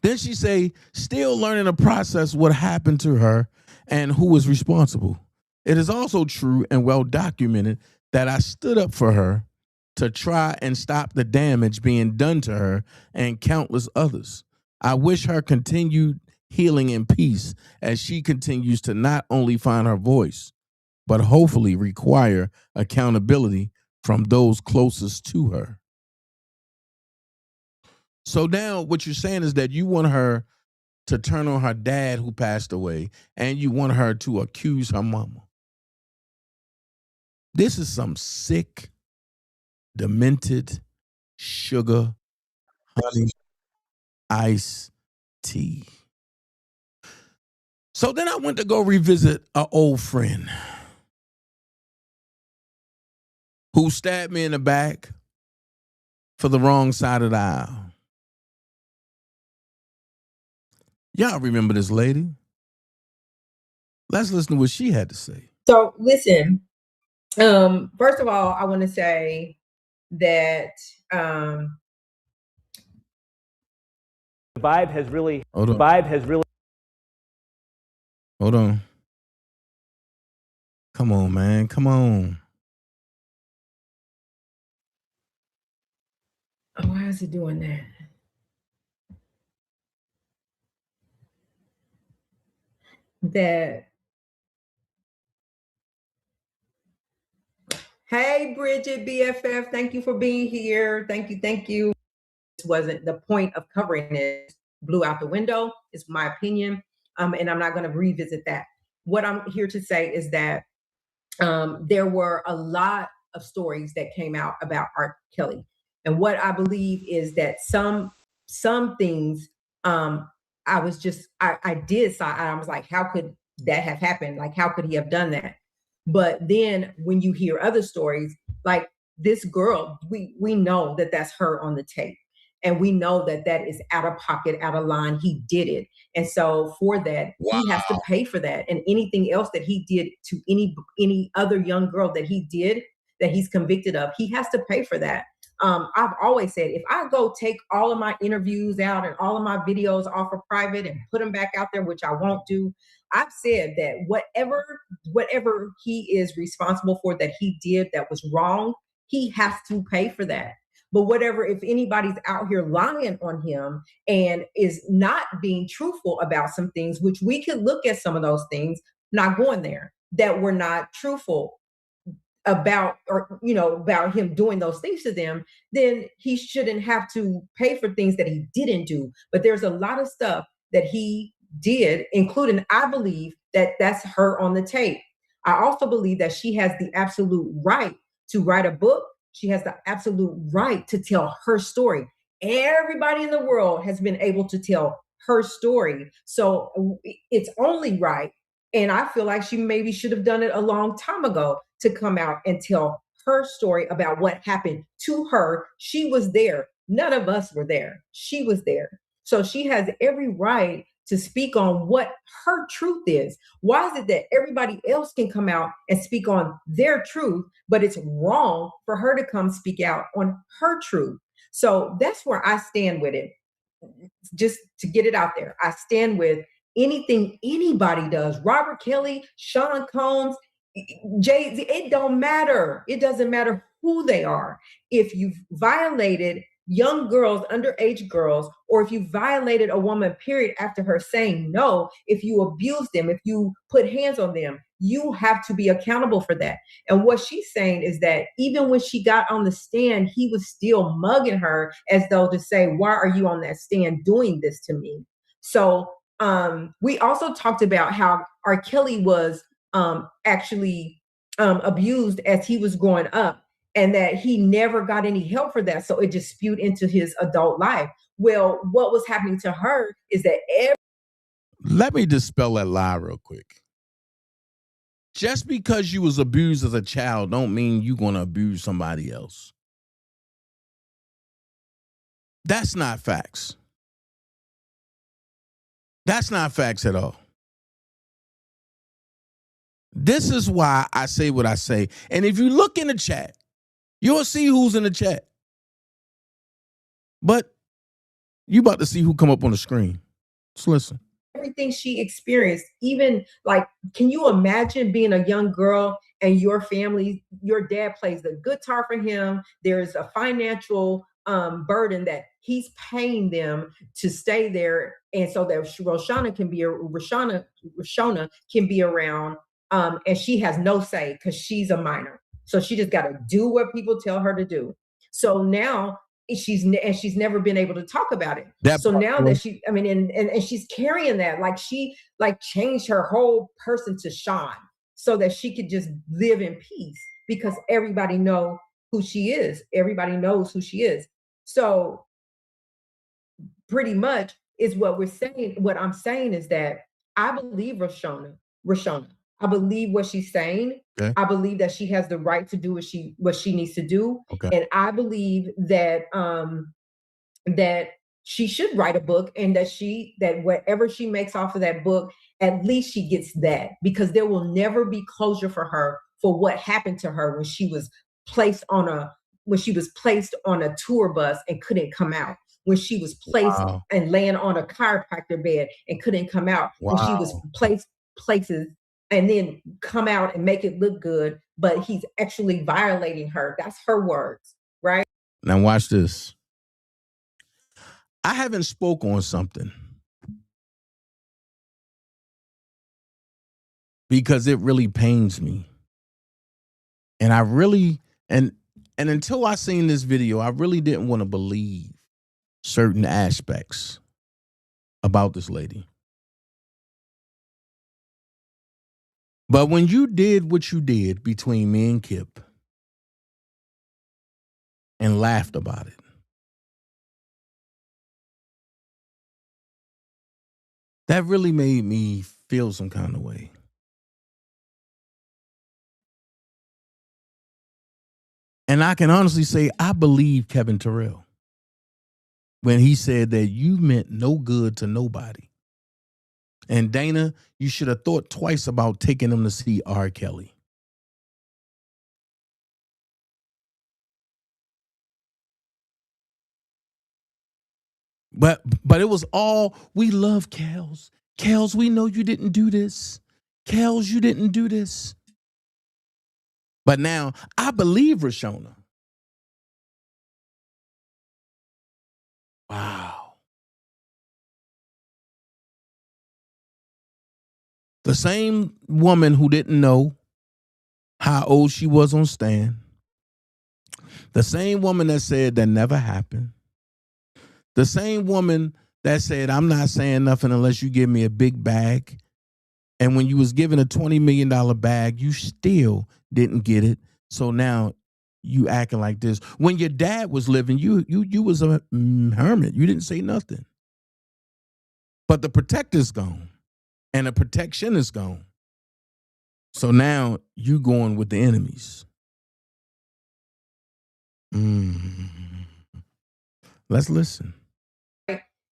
Then she say, still learning to process what happened to her and who was responsible. It is also true and well documented that I stood up for her to try and stop the damage being done to her and countless others. I wish her continued healing and peace as she continues to not only find her voice, but hopefully require accountability from those closest to her. So now what you're saying is that you want her to turn on her dad who passed away, and you want her to accuse her mama. This is some sick, demented, sugar, honey, ice tea. So then I went to go revisit an old friend who stabbed me in the back for the wrong side of the aisle. Y'all remember this lady? Let's listen to what she had to say. So listen, first of all, I want to say that the vibe has really Hold on. Come on, man. Come on. Oh, why is it doing that? Hey, Bridget, BFF, thank you for being here. Thank you. This wasn't the point of covering it. Blew out the window, is my opinion. And I'm not going to revisit that. What I'm here to say is that there were a lot of stories that came out about R. Kelly. And what I believe is that some things I was like, how could that have happened? Like, how could he have done that? But then when you hear other stories, like this girl, we know that that's her on the tape. And we know that that is out of pocket, out of line. He did it. And so for that, he has to pay for that. And anything else that he did to any other young girl that he did, that he's convicted of, he has to pay for that. I've always said, if I go take all of my interviews out and all of my videos off of private and put them back out there, which I won't do, I've said that whatever he is responsible for that he did that was wrong, he has to pay for that. But whatever, if anybody's out here lying on him and is not being truthful about some things, which we could look at some of those things, not going there, that were not truthful about, or about him doing those things to them, then he shouldn't have to pay for things that he didn't do. But there's a lot of stuff that he did, including, I believe that that's her on the tape. I also believe that she has the absolute right to write a book. She has the absolute right to tell her story. Everybody in the world has been able to tell her story. So it's only right. And I feel like she maybe should have done it a long time ago to come out and tell her story about what happened to her. She was there. None of us were there. She was there. So she has every right to speak on what her truth is. Why is it that everybody else can come out and speak on their truth, but it's wrong for her to come speak out on her truth? So that's where I stand with it. Just to get it out there, I stand with anything anybody does. Robert Kelly, Sean Combs, Jay-Z, it don't matter. It doesn't matter who they are. If you've violated young girls, underage girls, or if you violated a woman, period, after her saying no, if you abused them, if you put hands on them, you have to be accountable for that. And what she's saying is that even when she got on the stand, he was still mugging her as though to say, why are you on that stand doing this to me? So we also talked about how R. Kelly was actually abused as he was growing up, and that he never got any help for that. So it just spewed into his adult life. Well, what was happening to her is that Let me dispel that lie real quick. Just because you was abused as a child don't mean you're going to abuse somebody else. That's not facts. That's not facts at all. This is why I say what I say. And if you look in the chat, you'll see who's in the chat. But you about to see who come up on the screen. Let's listen. everything she experienced, even like, can you imagine being a young girl and your family, your dad plays the guitar for him. There's a financial burden that he's paying them to stay there. And so that Reshona can be around. And she has no say because she's a minor. So she just got to do what people tell her to do. So now she's never been able to talk about it. So now that she, I mean, and she's carrying that, like she like changed her whole person to Sean so that she could just live in peace because everybody know who she is. Everybody knows who she is. So pretty much is what we're saying. What I'm saying is that I believe Reshona. I believe what she's saying. Okay. I believe that she has the right to do what she needs to do. Okay. And I believe that that she should write a book, and that whatever she makes off of that book, at least she gets that, because there will never be closure for her for what happened to her when she was placed on a tour bus and couldn't come out, when she was placed and laying on a chiropractor bed and couldn't come out, when she was placed places and then come out and make it look good, but he's actually violating her. That's her words, right? Now watch this. I haven't spoke on something because it really pains me. And I really, and until I seen this video, I really didn't want to believe certain aspects about this lady. But when you did what you did between me and Kip and laughed about it, that really made me feel some kind of way. And I can honestly say I believe Kevin Terrell when he said that you meant no good to nobody. And Dana, you should have thought twice about taking him to see R. Kelly. But it was all, we love Kels. Kels, we know you didn't do this. Kels, you didn't do this. But now I believe Reshona. Wow. The same woman who didn't know how old she was on Stan. The same woman that said that never happened. The same woman that said, I'm not saying nothing unless you give me a big bag. And when you was given a $20 million bag, you still didn't get it. So now you acting like this. When your dad was living, you was a hermit. You didn't say nothing. But the protector's gone. And the protection is gone. So now you going with the enemies. Let's listen.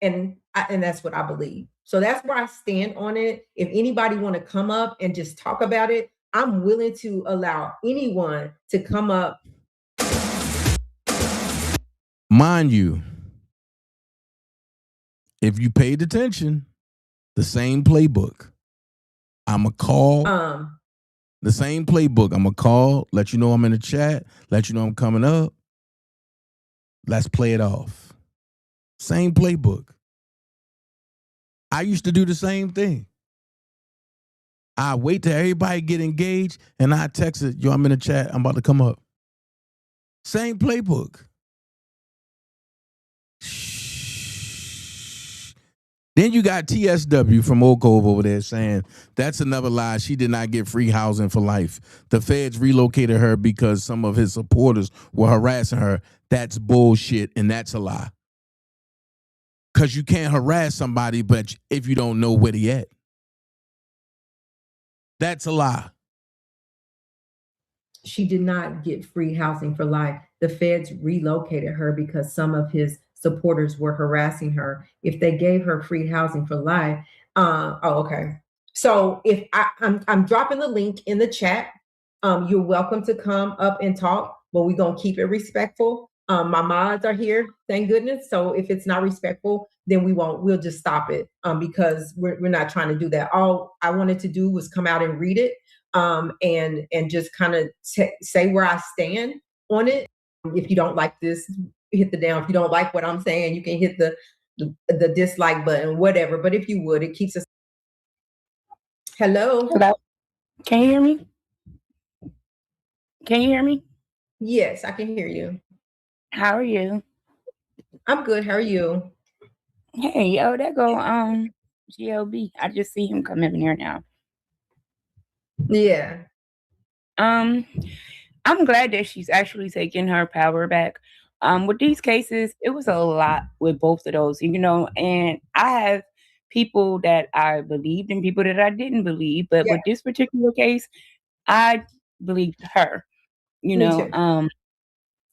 And that's what I believe. So that's where I stand on it. If anybody want to come up and just talk about it, I'm willing to allow anyone to come up. Mind you, if you paid attention, the same playbook. I'm a call. The same playbook. I'm a call, let you know I'm in the chat, let you know I'm coming up. Let's play it off. Same playbook. I used to do the same thing. I wait till everybody get engaged and I text it, yo, I'm in the chat, I'm about to come up. Same playbook. Then you got TSW from Oak Cove over there saying that's another lie. She did not get free housing for life. The feds relocated her because some of his supporters were harassing her. That's bullshit, and that's a lie. Because you can't harass somebody, but if you don't know where they at. That's a lie. She did not get free housing for life. The feds relocated her because some of his supporters were harassing her. If they gave her free housing for life, okay. So if I'm dropping the link in the chat, you're welcome to come up and talk, but we're gonna keep it respectful. My mods are here, thank goodness. So if it's not respectful, then we'll just stop it because we're not trying to do that. All I wanted to do was come out and read it and just kind of say where I stand on it. If you don't like this, hit the down. If you don't like what I'm saying, you can hit the dislike button, whatever. But if you would, it keeps us. Hello. Can you hear me? Can you hear me? Yes, I can hear you. How are you? I'm good. How are you? Hey, yo, that go GLB. I just see him come in here now. Yeah. I'm glad that she's actually taking her power back. With these cases, it was a lot with both of those, and I have people that I believed and people that I didn't believe, but with this particular case, I believed her,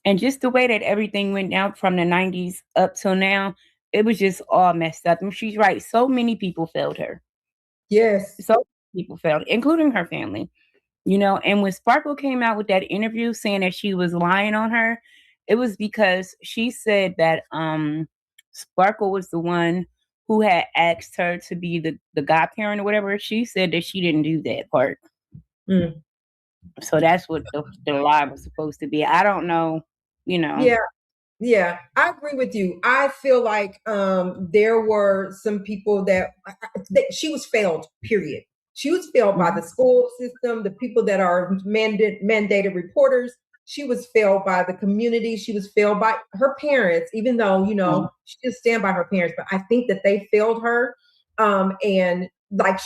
and just the way that everything went down from the 90s up till now, it was just all messed up. And she's right. So many people failed her. Yes. So many people failed, including her family. And when Sparkle came out with that interview saying that she was lying on her, it was because she said that Sparkle was the one who had asked her to be the godparent or whatever. She said that she didn't do that part. So that's what the lie was supposed to be. I don't know, Yeah, I agree with you. I feel like there were some people that she was failed, period. She was failed by the school system, the people that are mandated reporters. She was failed by the community. She was failed by her parents, even though, she didn't stand by her parents. But I think that they failed her. And what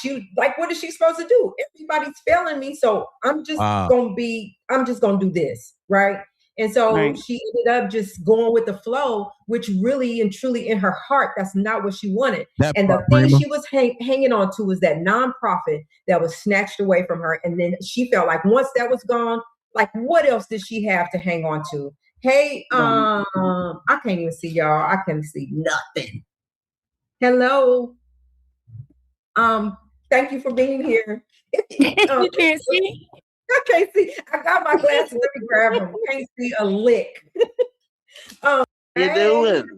is she supposed to do? Everybody's failing me. So I'm just gonna do this, right? And so she ended up just going with the flow, which really and truly in her heart, that's not what she wanted. And the thing she was hanging on to was that nonprofit that was snatched away from her. And then she felt like once that was gone, Like, what else does she have to hang on to? Hey, I can't even see y'all. I can't see nothing. Hello. Thank you for being here. You can't see? I can't see. I got my glasses. Let me grab them. Can't see a lick. How you doing?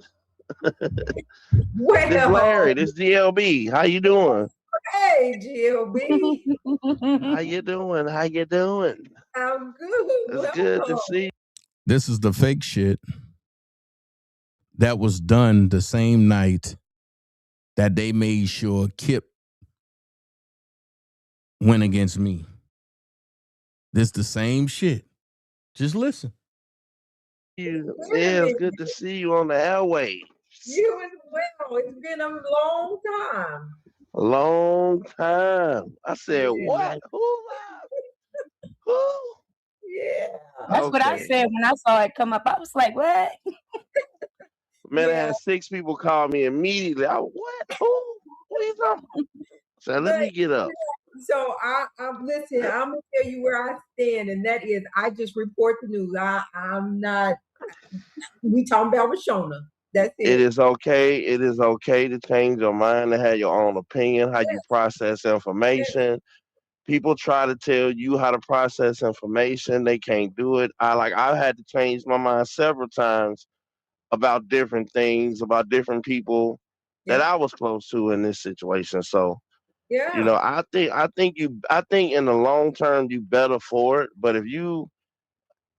Well, This Larry, this GLB. How you doing? Hey, GLB. How you doing? How you doing? I'm good. It's good to see you. This is the fake shit that was done the same night that they made sure Kip went against me. This the same shit. Just listen. Yeah, it's good to see you on the airway. You as well. It's been a long time. A long time. I said, Yeah. what? Who? Who? Yeah. That's what I said when I saw it come up. I was like, what? Man, I had 6 people call me immediately. I what? Who? What are you talking about? So let me get up. So I'm listen, I'm gonna tell you where I stand, and that is I just report the news. I'm not we talking about Reshona. That's it. It is okay. It is okay to change your mind and have your own opinion, how you process information. People try to tell you how to process information. They can't do it. I've had to change my mind several times about different things, about different people that I was close to in this situation. So, you know, I think in the long term you better for it. But if you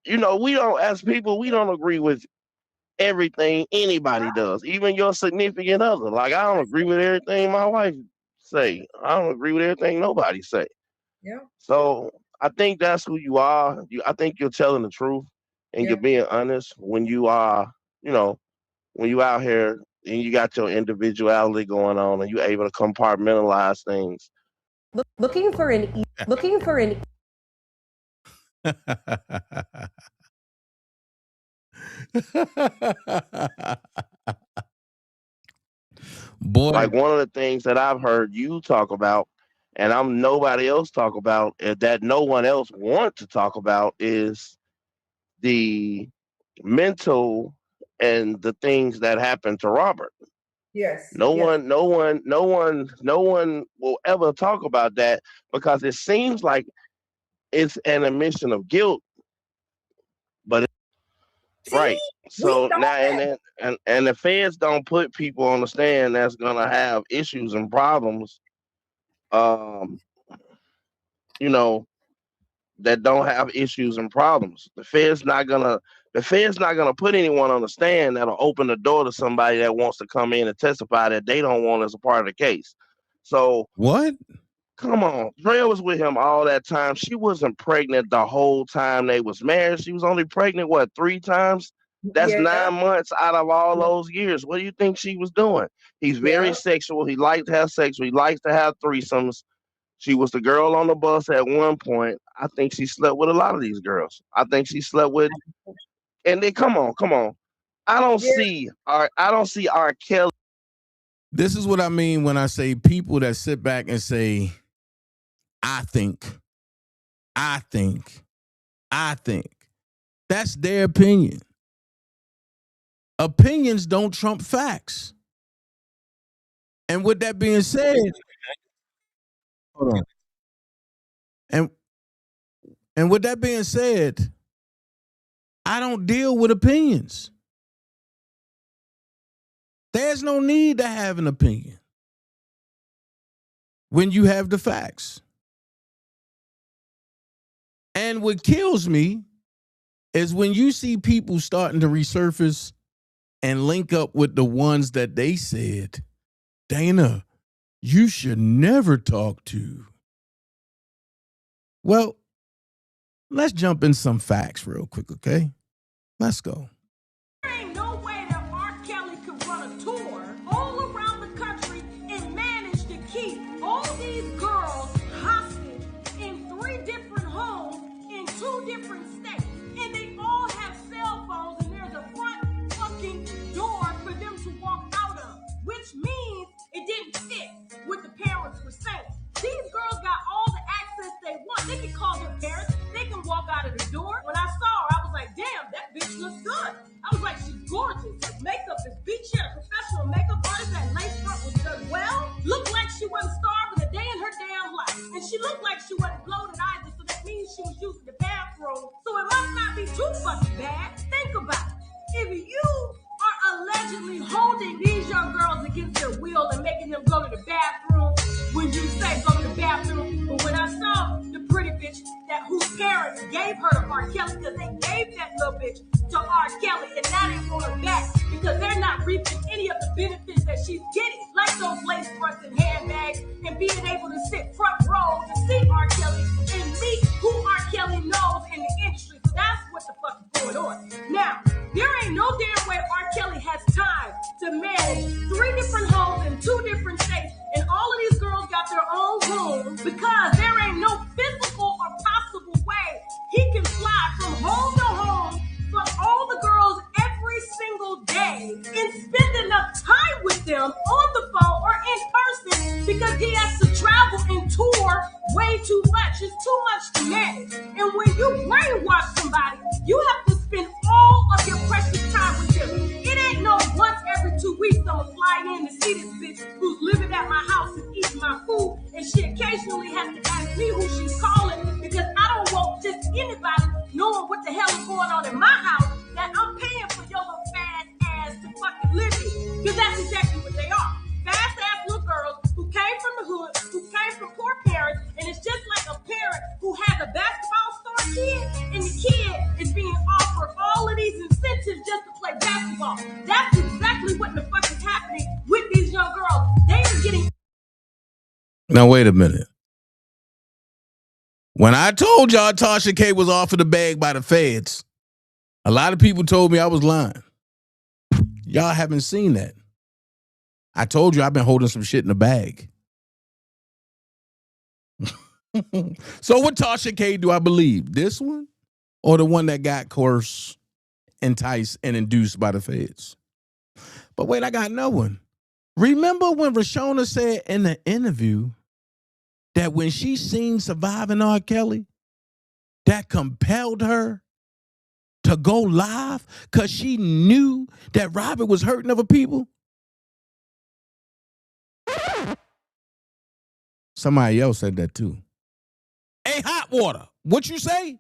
know, we don't, as people, we don't agree with everything anybody does, even your significant other. Like I don't agree with everything my wife say. I don't agree with everything nobody say. Yeah. So I think that's who you are. I think you're telling the truth and you're being honest when you are, you know, when you out here and you got your individuality going on and you're able to compartmentalize things. Looking for an Boy, like one of the things that I've heard you talk about, and I'm nobody else talk about, that no one else want to talk about, is the mental and the things that happened to Robert. Yes. No one will ever talk about that because it seems like it's an admission of guilt, but right. So now and the feds don't put people on the stand that's gonna have issues and problems. You know, that don't have issues and problems. The Fed's not gonna put anyone on the stand that'll open the door to somebody that wants to come in and testify that they don't want as a part of the case. So what? Come on, Drea was with him all that time. She wasn't pregnant the whole time they was married. She was only pregnant 3 times. That's 9 months out of all those years. What do you think she was doing? He's very sexual. He likes to have sex. He likes to have threesomes. She was the girl on the bus at one point. I think she slept with a lot of these girls. I think she slept with, and then come on. I don't see R. Kelly. This is what I mean when I say people that sit back and say, I think. That's their opinion. Opinions don't trump facts. And with that being said, hold on. And with that being said, I don't deal with opinions. There's no need to have an opinion when you have the facts. And what kills me is when you see people starting to resurface and link up with the ones that they said, Dana, you should never talk to. Well, let's jump in some facts real quick, okay? Let's go. There ain't no way that R. Kelly could run a tour all around the country and manage to keep all these girls hostage in 3 different homes in 2 different states. And they all have cell phones and there's a front fucking door for them to walk out of, which means it didn't fit what the parents were saying. These girls got all the access they want. They can call their parents. They can walk out of the door. too fucking bad. Think about it. If you are allegedly holding these young girls against their will and making them go to the bathroom when you say go to the bathroom, but when I saw the pretty bitch that whose parents gave her to R. Kelly, because they gave that little bitch to R. Kelly, and now they want her back because they're not reaping any of the benefits that she's getting, like those lace fronts and handbags, and being able to sit front row to see R. Kelly and meet who R. Kelly knows in the industry. So that's what the fuck is going on. Now, there ain't no damn way R. Kelly has time to manage 3 different homes in 2 different states, and all of these girls got their own rooms because there ain't no physical or possible way he can fly from home to home for all the girls every single day and spend enough time with them on the phone or in person because he has to travel and tour way too much. It's too much to manage. And when you brainwash somebody, you have to spend all of your precious time with them. It ain't no once every 2 weeks I'm gonna fly in to see this bitch who's living at my house and eating my food, and she occasionally has to ask me who she's calling because I don't want just anybody knowing what the hell is going on in my house that I'm paying for your little fast ass to fucking live in. Because that's exactly what they are. Fast ass little girls who came from the hood, who came from poor parents, and it's just like a parent who has a basketball star kid, and the kid is being offered all of these incentives just to play basketball. That's exactly what the fuck is happening with these young girls. They are getting. Now, wait a minute. When I told y'all Tasha K was offered a bag by the feds, a lot of people told me I was lying. Y'all haven't seen that. I told you I've been holding some shit in the bag. So what Tasha K do I believe? This one or the one that got coerced, enticed, and induced by the feds? But wait, I got no one. Remember when Reshona said in the interview that when she seen Surviving R. Kelly, that compelled her to go live because she knew that Robert was hurting other people? Somebody else said that too. Hey, Hot Water, what you say?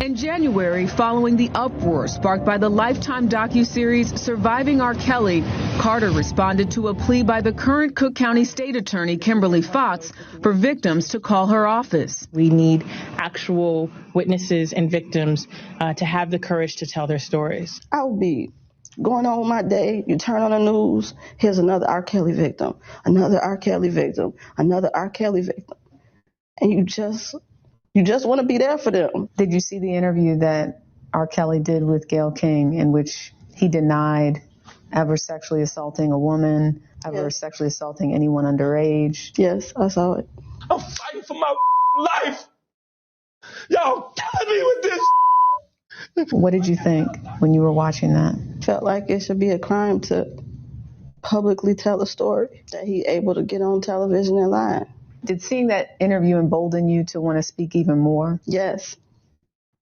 In January, following the uproar sparked by the Lifetime docuseries Surviving R. Kelly, Carter responded to a plea by the current Cook County State Attorney Kimberly Fox for victims to call her office. We need actual witnesses and victims to have the courage to tell their stories. I would be going on with my day. You turn on the news, here's another R. Kelly victim, another R. Kelly victim, another R. Kelly victim. And you just want to be there for them. Did you see the interview that R. Kelly did with Gayle King in which he denied ever sexually assaulting a woman, ever sexually assaulting anyone underage? Yes, I saw it. I'm fighting for my life. Y'all killing me with this. What did you think when you were watching that? Felt like it should be a crime to publicly tell a story that he able to get on television and lie. Did seeing that interview embolden you to want to speak even more? Yes.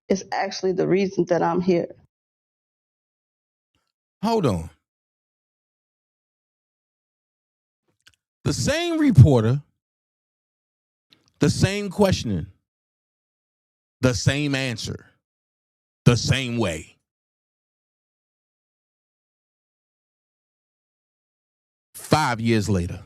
It's actually the reason that I'm here. Hold on. The same reporter, the same questioning, the same answer, the same way. Five years later.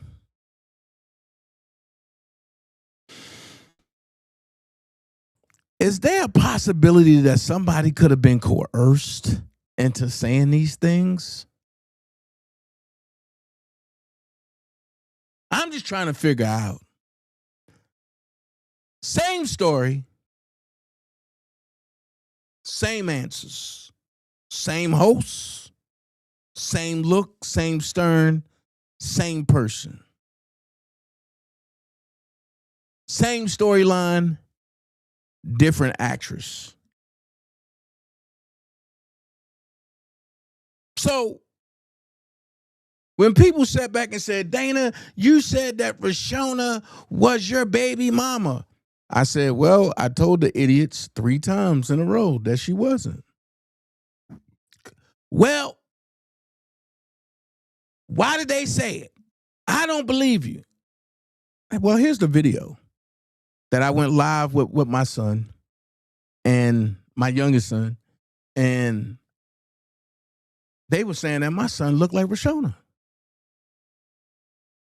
Is there a possibility that somebody could have been coerced into saying these things? I'm just trying to figure out. Same story, same answers, same hosts, same look, same stern, same person. Same storyline, different actress. So when people sat back and said, Dana, you said that Reshona was your baby mama. I said, well, I told the idiots 3 times in a row that she wasn't. Well, why did they say it? I don't believe you. Well, here's the video that I went live with my son. and my youngest son, and they were saying that my son looked like Reshona.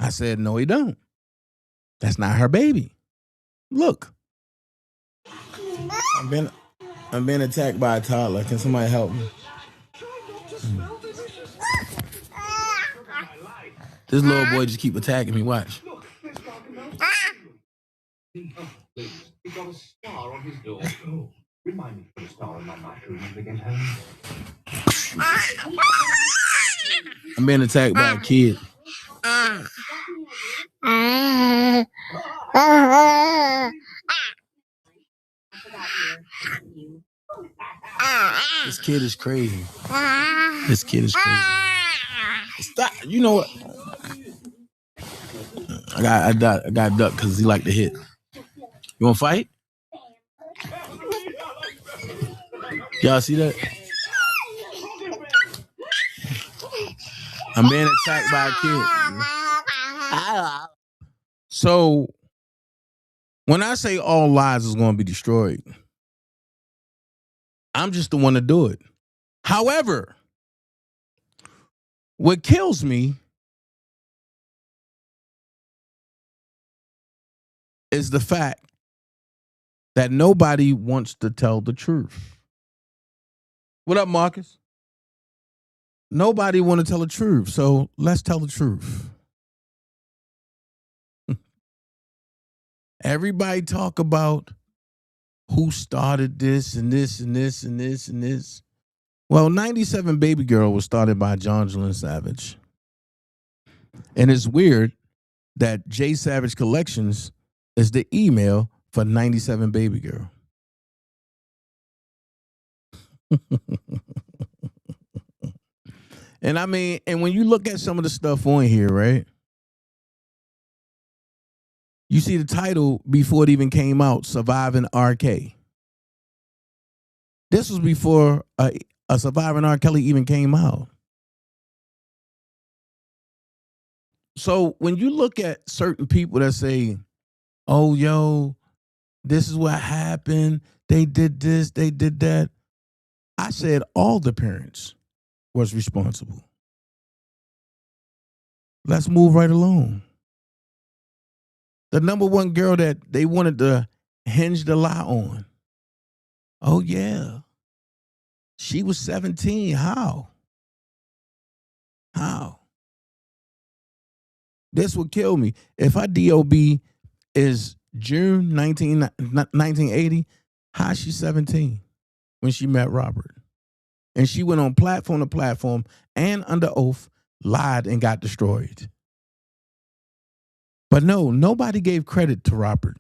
I said, no, he don't. That's not her baby. Look. I'm being attacked by a toddler. Can somebody help me? This little boy just keep attacking me. Watch. I'm being attacked by a kid. This kid is crazy. This kid is crazy. Stop. You know what? I got duck because he like to hit. You want to fight? Y'all see that? I'm being attacked by a kid. So when I say all lies is going to be destroyed, I'm just the one to do it. However, what kills me is the fact that nobody wants to tell the truth. What up, Marcus? Nobody want to tell the truth, so let's tell the truth. Everybody talk about who started this and this and this and this and this. Well, 97 Baby Girl was started by John Savage. And it's weird that J Savage Collections is the email for 97 Baby Girl. And I mean, and when you look at some of the stuff on here, right? You see the title before it even came out, Surviving RK. This was before a Surviving R. Kelly even came out. So when you look at certain people that say, oh, yo, this is what happened. They did this, they did that. I said all the parents was responsible. Let's move right along. The number one girl that they wanted to hinge the lie on. Oh, yeah. She was 17. How? This would kill me. If her DOB is June 1980, how is she 17 when she met Robert? And she went on platform to platform and under oath, lied and got destroyed. But no, nobody gave credit to Robert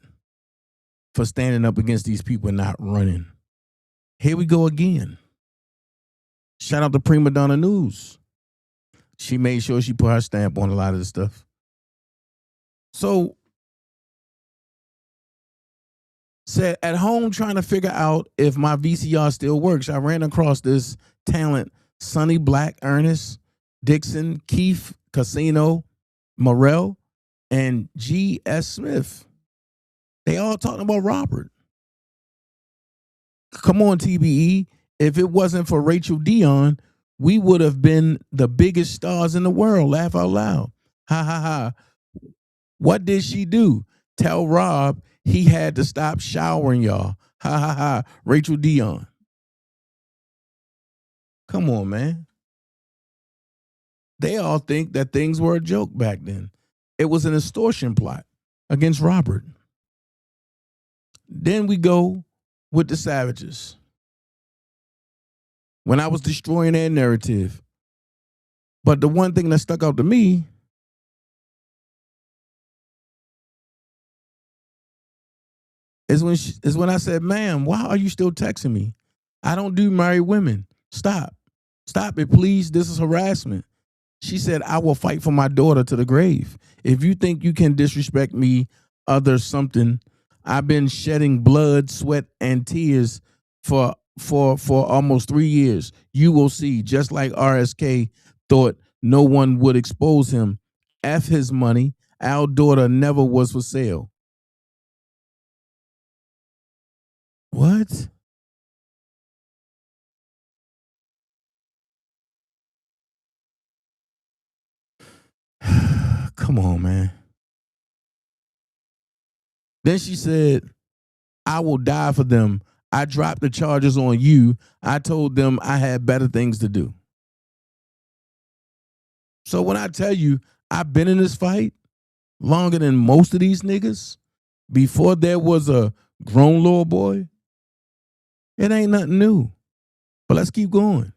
for standing up against these people and not running. Here we go again. Shout out to Prima Donna News. She made sure she put her stamp on a lot of the stuff. So, said at home trying to figure out if my VCR still works, I ran across this talent, Sonny Black, Ernest, Dixon, Keith, Casino, Morell, and G.S. Smith. They all talking about Robert. Come on, TBE. If it wasn't for Rachel Dion, we would have been the biggest stars in the world. Laugh out loud. Ha, ha, ha. What did she do? Tell Rob he had to stop showering, y'all. Ha, ha, ha. Rachel Dion. Come on, man. They all think that things were a joke back then. It was an extortion plot against Robert. Then we go with the Savages. When I was destroying their narrative. But the one thing that stuck out to me is when I said, ma'am, why are you still texting me? I don't do married women. Stop. Stop it, please. This is harassment. She said, I will fight for my daughter to the grave. If you think you can disrespect me, others something, I've been shedding blood, sweat, and tears for almost 3 years. You will see, just like RSK thought no one would expose him. F his money. Our daughter never was for sale. What? Come on, man. Then she said, I will die for them. I dropped the charges on you. I told them I had better things to do. So when I tell you I've been in this fight longer than most of these niggas, before there was a grown little boy, it ain't nothing new. But let's keep going.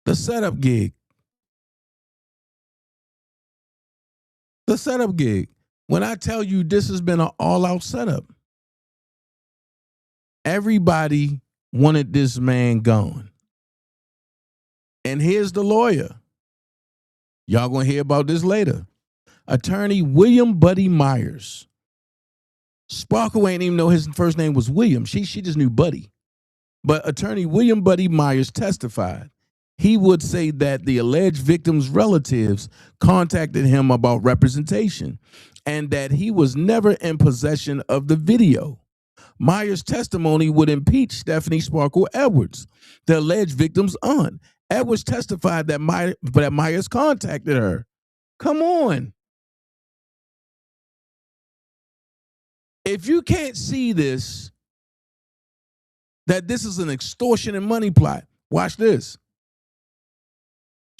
The setup gig. The setup gig. When I tell you this has been an all-out setup, everybody wanted this man gone. And here's the lawyer. Y'all gonna hear about this later. Attorney William Buddy Myers. Sparkle ain't even know his first name was William. She just knew Buddy. But attorney William Buddy Myers testified. He would say that the alleged victim's relatives contacted him about representation and that he was never in possession of the video. Myers' testimony would impeach Stephanie Sparkle Edwards, the alleged victim's aunt. Edwards testified that Myers contacted her. Come on. If you can't see this, that this is an extortion and money plot, watch this.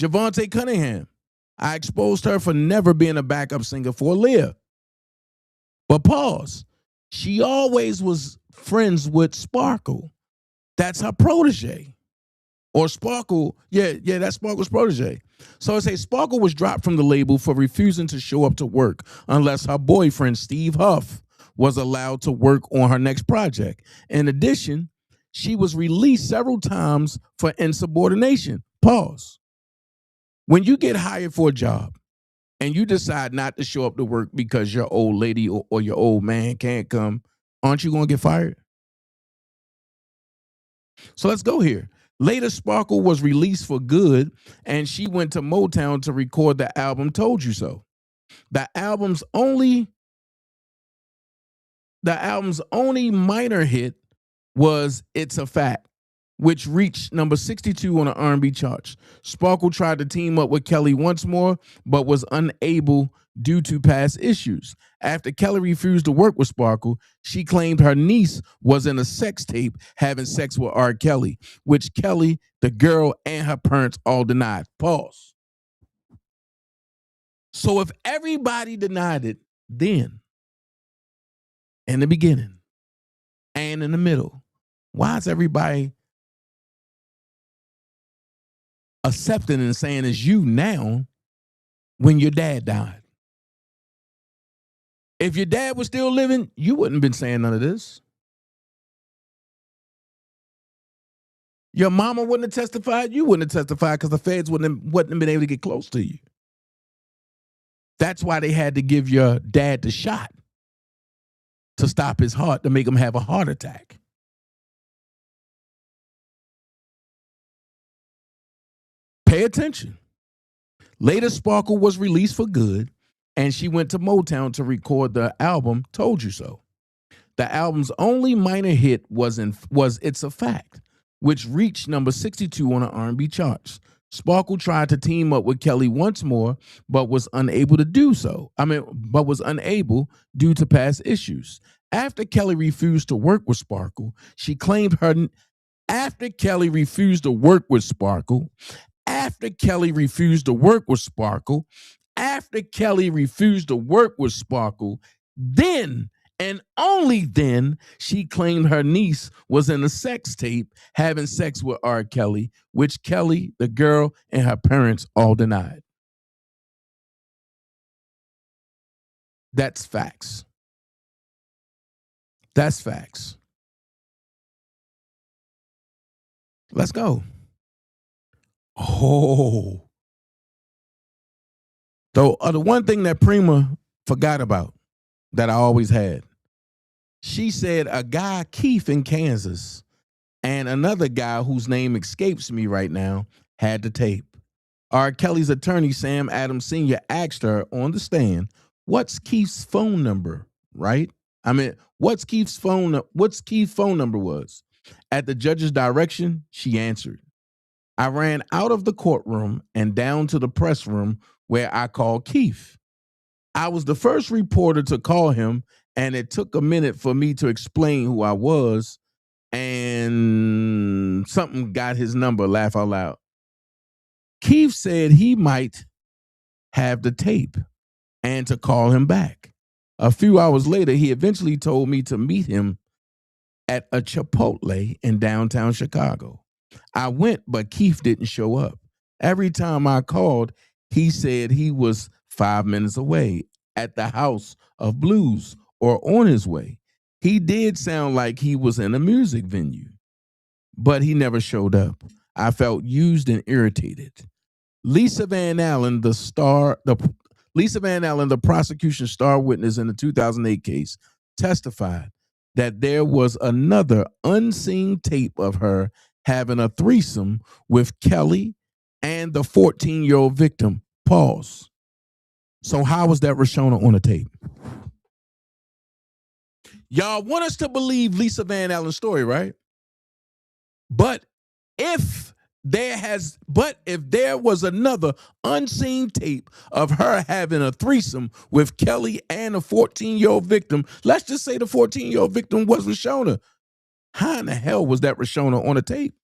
Javante Cunningham. I exposed her for never being a backup singer for Leah. But pause. She always was friends with Sparkle. That's her protege. Or Sparkle, that's Sparkle's protege. So I say Sparkle was dropped from the label for refusing to show up to work unless her boyfriend, Steve Huff, was allowed to work on her next project. In addition, she was released several times for insubordination. Pause. When you get hired for a job and you decide not to show up to work because your old lady or your old man can't come, aren't you going to get fired? So let's go here. Later, Sparkle was released for good, and she went to Motown to record the album Told You So. The album's only minor hit was It's a Fact, which reached number 62 on the R&B charts. Sparkle tried to team up with Kelly once more, but was unable due to past issues. After Kelly refused to work with Sparkle, she claimed her niece was in a sex tape having sex with R. Kelly, which Kelly, the girl, and her parents all denied. Pause. So if everybody denied it then, in the beginning, and in the middle, why is everybody accepting and saying it's you now when your dad died? If your dad was still living, you wouldn't have been saying none of this. Your mama wouldn't have testified. You wouldn't have testified because the feds wouldn't have been able to get close to you. That's why they had to give your dad the shot to stop his heart, to make him have a heart attack. Pay attention. Later, Sparkle was released for good, and she went to Motown to record the album Told You So. The album's only minor hit was It's a Fact, which reached number 62 on the R&B charts. Sparkle tried to team up with Kelly once more, but was unable to do so. But was unable due to past issues. After Kelly refused to work with Sparkle, she claimed her. After Kelly refused to work with Sparkle, after Kelly refused to work with Sparkle, after Kelly refused to work with Sparkle, then and only then she claimed her niece was in a sex tape having sex with R. Kelly, which Kelly, the girl, and her parents all denied. That's facts. That's facts. Let's go. Oh. The one thing that Prima forgot about that I always had, she said a guy, Keith, in Kansas, and another guy whose name escapes me right now had the tape. R. Kelly's attorney, Sam Adams Sr., asked her on the stand, what's Keith's phone number, right? What's Keith's phone number was. At the judge's direction, she answered, I ran out of the courtroom and down to the press room where I called Keith. I was the first reporter to call him, and it took a minute for me to explain who I was, and something got his number, laugh out loud. Keith said he might have the tape and to call him back. A few hours later, he eventually told me to meet him at a Chipotle in downtown Chicago. I went, but Keith didn't show up. Every time I called, he said he was 5 minutes away at the House of Blues or on his way. He did sound like he was in a music venue, but he never showed up. I felt used and irritated. Lisa Van Allen, the prosecution's star witness in the 2008 case, testified that there was another unseen tape of her having a threesome with Kelly and the 14-year-old victim. Pause. So how was that Reshona on the tape? Y'all want us to believe Lisa Van Allen's story, right? But if there was another unseen tape of her having a threesome with Kelly and a 14-year-old victim, let's just say the 14-year-old victim was Reshona. How in the hell was that Reshona on the tape?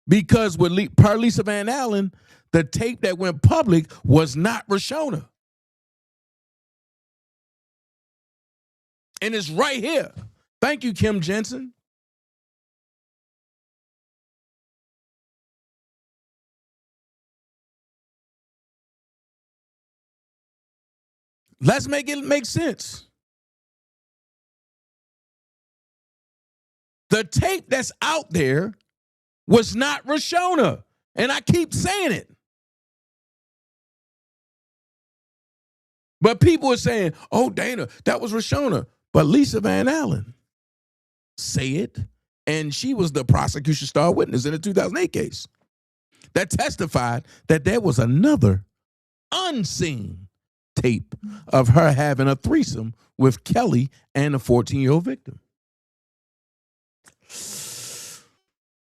Because per Lisa Van Allen, the tape that went public was not Reshona. And it's right here. Thank you, Kim Jensen. Let's make it make sense. The tape that's out there was not Reshona. And I keep saying it. But people are saying, oh, Dana, that was Reshona. But Lisa Van Allen say it. And she was the prosecution star witness in the 2008 case that testified that there was another unseen tape of her having a threesome with Kelly and a 14-year-old victim.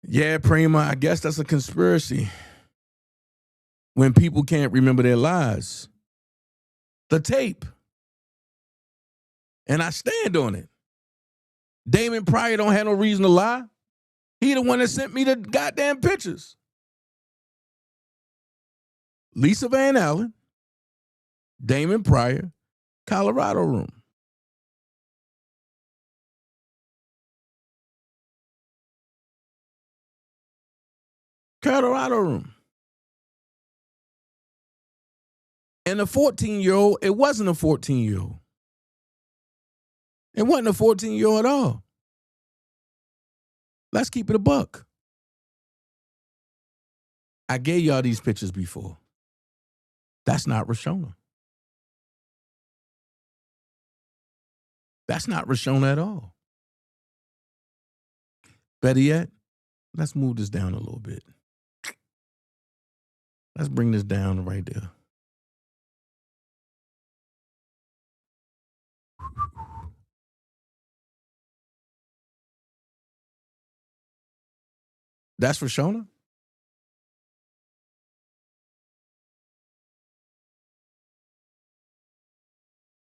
Yeah, Prima, I guess that's a conspiracy. When people can't remember their lies. The tape. And I stand on it. Damon Pryor don't have no reason to lie. He the one that sent me the goddamn pictures. Lisa Van Allen, Damon Pryor, Colorado room. Colorado room. And the 14-year-old, it wasn't a 14-year-old. It wasn't a 14-year-old at all. Let's keep it a buck. I gave y'all these pictures before. That's not Reshona. That's not Reshona at all. Better yet, let's move this down a little bit. Let's bring this down right there. That's Reshona?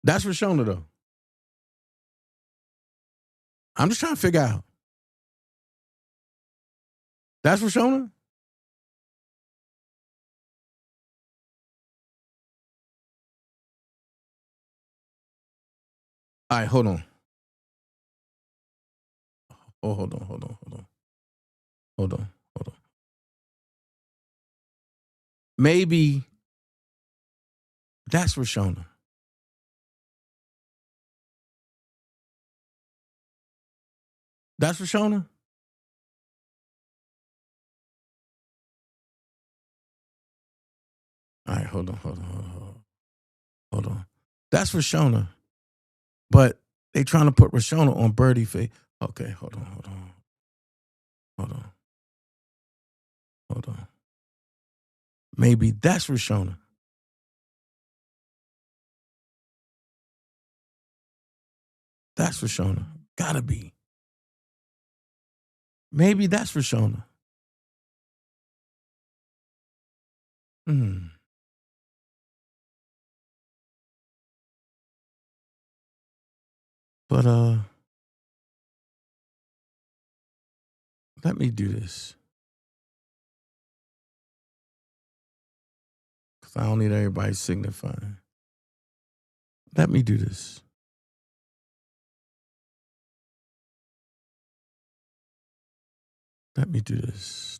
That's Reshona, though. I'm just trying to figure out. That's Reshona? All right, hold on. Oh, hold on. Maybe that's Reshona. That's Reshona? All right, hold on. That's Reshona. But they trying to put Reshona on Birdie face. Okay, hold on. Maybe that's Reshona. That's Reshona. Gotta be. Maybe that's Reshona. But let me do this. Because I don't need everybody signifying. Let me do this. Let me do this.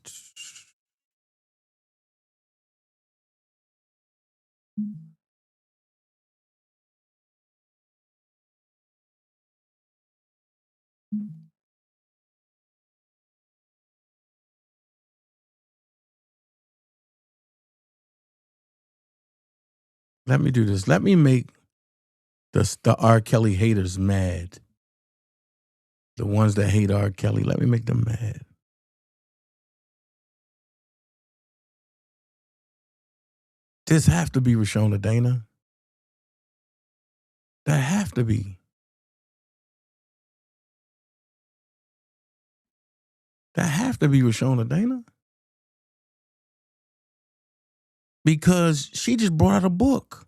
Let me do this. Let me make the R. Kelly haters mad. The ones that hate R. Kelly, let me make them mad. This have to be Reshona Dana. That have to be. That have to be Reshona Dana. Because she just brought out a book.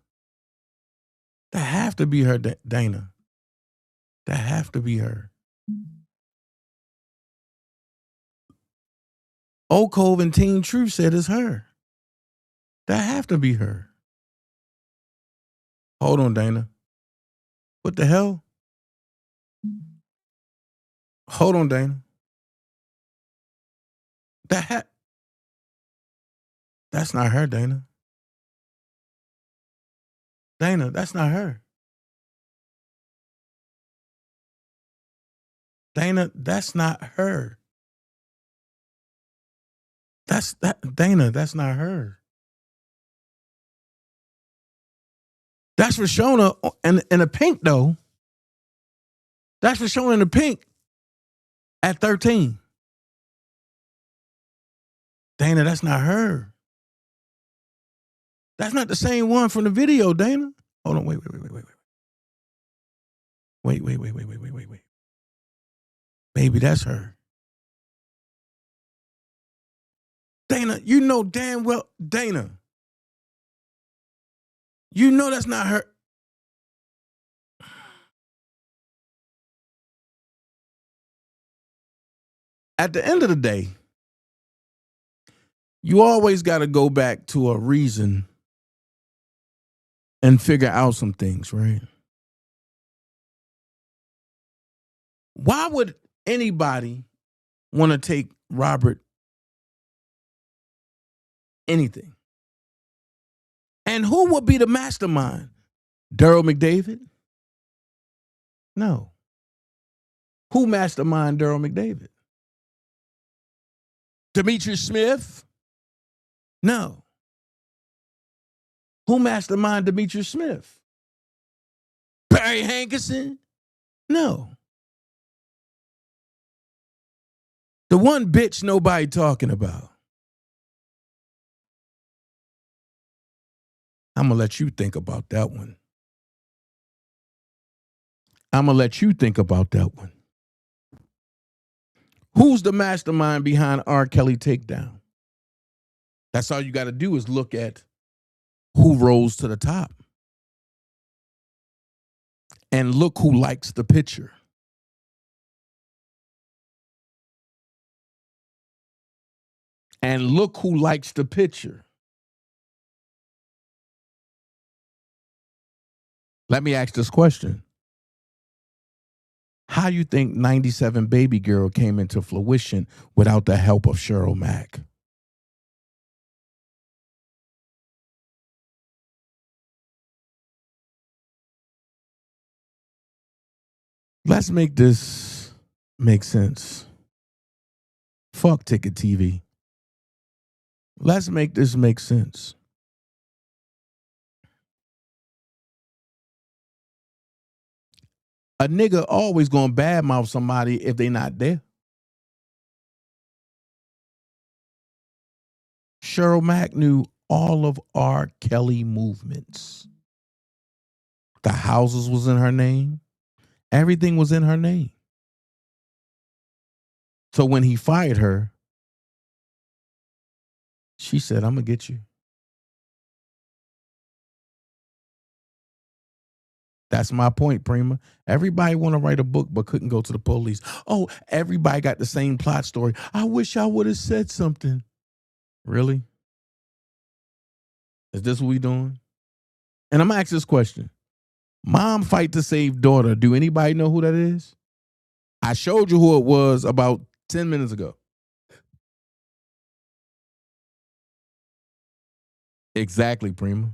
That have to be her, Dana. That have to be her. Oak Cove and Teen Truth said it's her. That have to be her. Hold on, Dana. What the hell? Hold on, Dana. That's not her, Dana. Dana, that's not her. Dana, that's not her. Dana, that's not her. That's Reshona in the pink, though. That's Reshona in the pink at 13. Dana, that's not her. That's not the same one from the video, Dana. Hold on, wait. Wait. Maybe that's her. Dana, you know damn well, Dana. You know that's not her. At the end of the day, you always got to go back to a reason and figure out some things, right? Why would anybody want to take Robert anything? And who would be the mastermind? Daryl McDavid? No. Who mastermind Daryl McDavid? Demetrius Smith? No. Who mastermind Demetrius Smith? Barry Hankerson? No. The one bitch nobody talking about. I'm going to let you think about that one. Who's the mastermind behind R. Kelly takedown? That's all you got to do is look at who rose to the top. And look who likes the picture. And look who likes the picture. Let me ask this question. How you think 97 Baby Girl came into fruition without the help of Cheryl Mack? Let's make this make sense. Fuck Ticket TV. Let's make this make sense. A nigga always gonna badmouth somebody if they not there. Cheryl Mack knew all of R. Kelly movements. The houses was in her name. Everything was in her name. So when he fired her, she said, I'm gonna get you. That's my point, Prima. Everybody want to write a book but couldn't go to the police. Oh, everybody got the same plot story. I wish I would have said something. Really? Is this what we doing? And I'm going to ask this question. Mom fight to save daughter. Do anybody know who that is? I showed you who it was about 10 minutes ago. Exactly, Prima.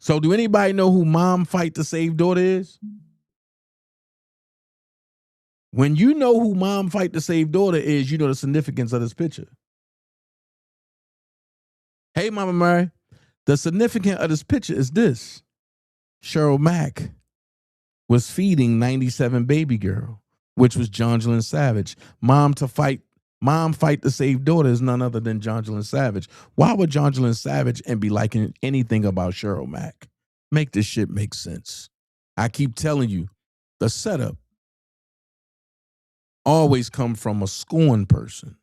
So do anybody know who Mom fight to save daughter is? When you know who Mom fight to save daughter is, you know the significance of this picture. Hey, Mama Mary, the significance of this picture is this. Cheryl Mack was feeding 97 baby girl, which was Jonjolin Savage. Mom fight to save daughter is none other than Jonjolin Savage. Why would Jonjolin Savage and be liking anything about Cheryl Mack? Make this shit make sense. I keep telling you, the setup always come from a scorned person.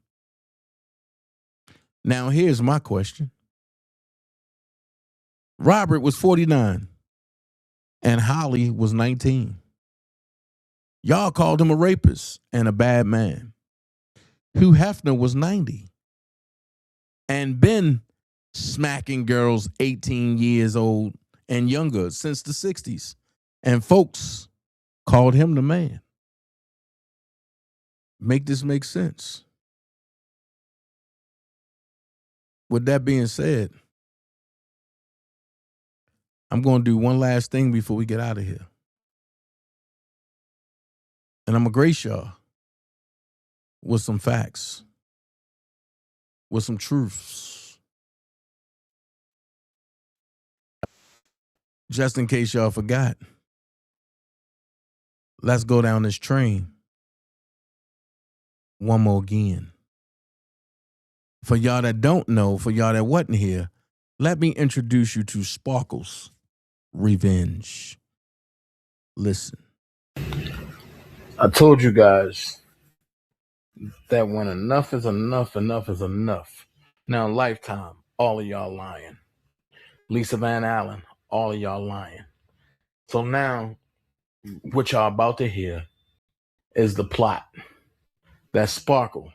Now, here's my question. Robert was 49 and Holly was 19. Y'all called him a rapist and a bad man. Hugh Hefner was 90 and been smacking girls 18 years old and younger since the 60s. And folks called him the man. Make this make sense. With that being said, I'm going to do one last thing before we get out of here. And I'm going to grace y'all with some facts, with some truths. Just in case y'all forgot, let's go down this train one more again. For y'all that don't know, for y'all that wasn't here, let me introduce you to Sparkle's Revenge. Listen. I told you guys that when enough is enough, enough is enough. Now, Lifetime, all of y'all lying. Lisa Van Allen, all of y'all lying. So now, what y'all about to hear is the plot that Sparkle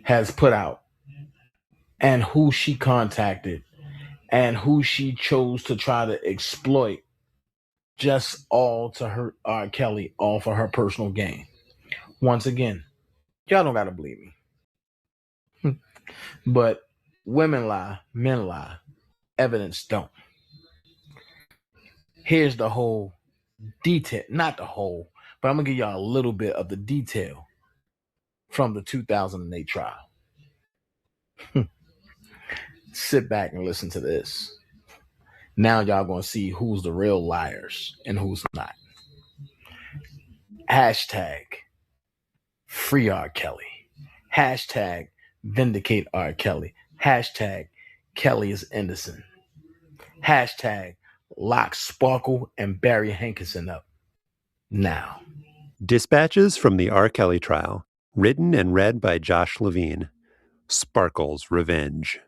has put out and who she contacted and who she chose to try to exploit, just all to hurt R. Kelly, all for her personal gain. Once again, y'all don't gotta believe me. But women lie, men lie, evidence don't. Here's the whole detail, not the whole, but I'm gonna give y'all a little bit of the detail from the 2008 trial. Sit back and listen to this. Now y'all gonna see who's the real liars and who's not. Hashtag free R. Kelly. Hashtag vindicate R. Kelly. Hashtag Kelly is innocent. Hashtag lock Sparkle and Barry Hankinson up now. Dispatches from the R. Kelly trial, written and read by Josh Levine. Sparkle's Revenge.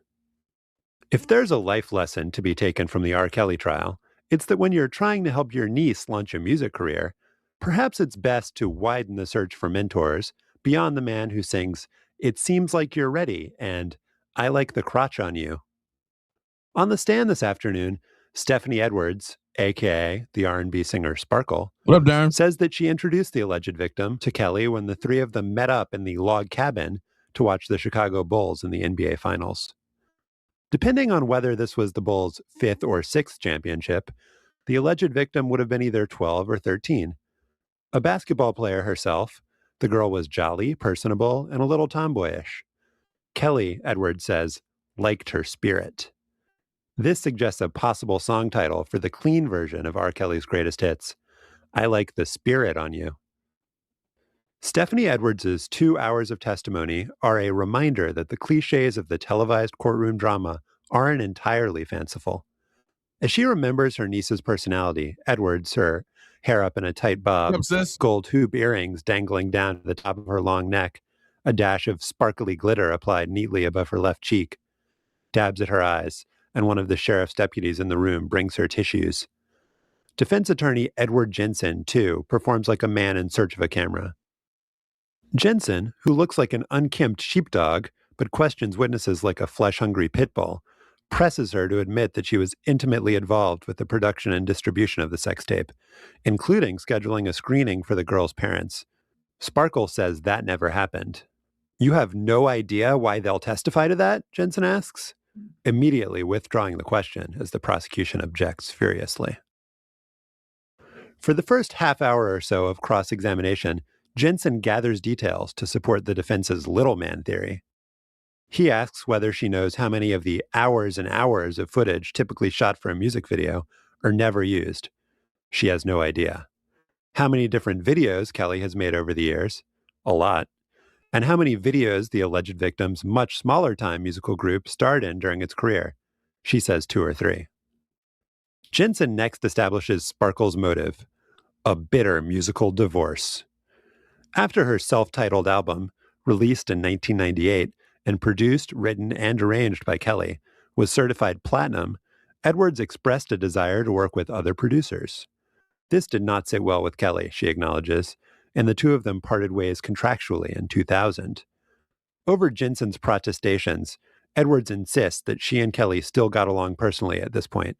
If there's a life lesson to be taken from the R. Kelly trial, it's that when you're trying to help your niece launch a music career, perhaps it's best to widen the search for mentors beyond the man who sings, "It Seems Like You're Ready," and "I Like the Crotch on You." On the stand this afternoon, Stephanie Edwards, a.k.a. the R&B singer Sparkle, what up, Darren? Says that she introduced the alleged victim to Kelly when the three of them met up in the log cabin to watch the Chicago Bulls in the NBA Finals. Depending on whether this was the Bulls' 5th or 6th championship, the alleged victim would have been either 12 or 13. A basketball player herself, the girl was jolly, personable, and a little tomboyish. Kelly, Edwards says, liked her spirit. This suggests a possible song title for the clean version of R. Kelly's greatest hits, "I Like the Spirit on You." Stephanie Edwards' 2 hours of testimony are a reminder that the cliches of the televised courtroom drama aren't entirely fanciful. As she remembers her niece's personality, Edwards, her hair up in a tight bob, gold hoop earrings dangling down to the top of her long neck, a dash of sparkly glitter applied neatly above her left cheek, dabs at her eyes, and one of the sheriff's deputies in the room brings her tissues. Defense attorney Edward Jensen, too, performs like a man in search of a camera. Jensen, who looks like an unkempt sheepdog but questions witnesses like a flesh-hungry pit bull, presses her to admit that she was intimately involved with the production and distribution of the sex tape, including scheduling a screening for the girl's parents. Sparkle says that never happened. You have no idea why they'll testify to that? Jensen asks, immediately withdrawing the question as the prosecution objects furiously. For the first half hour or so of cross-examination, Jensen gathers details to support the defense's little man theory. He asks whether she knows how many of the hours and hours of footage typically shot for a music video are never used. She has no idea. How many different videos Kelly has made over the years? A lot. And how many videos the alleged victim's much smaller time musical group starred in during its career? She says 2 or 3. Jensen next establishes Sparkle's motive, a bitter musical divorce. After her self-titled album, released in 1998 and produced, written, and arranged by Kelly, was certified platinum, Edwards expressed a desire to work with other producers. This did not sit well with Kelly, she acknowledges, and the two of them parted ways contractually in 2000. Over Jensen's protestations, Edwards insists that she and Kelly still got along personally at this point.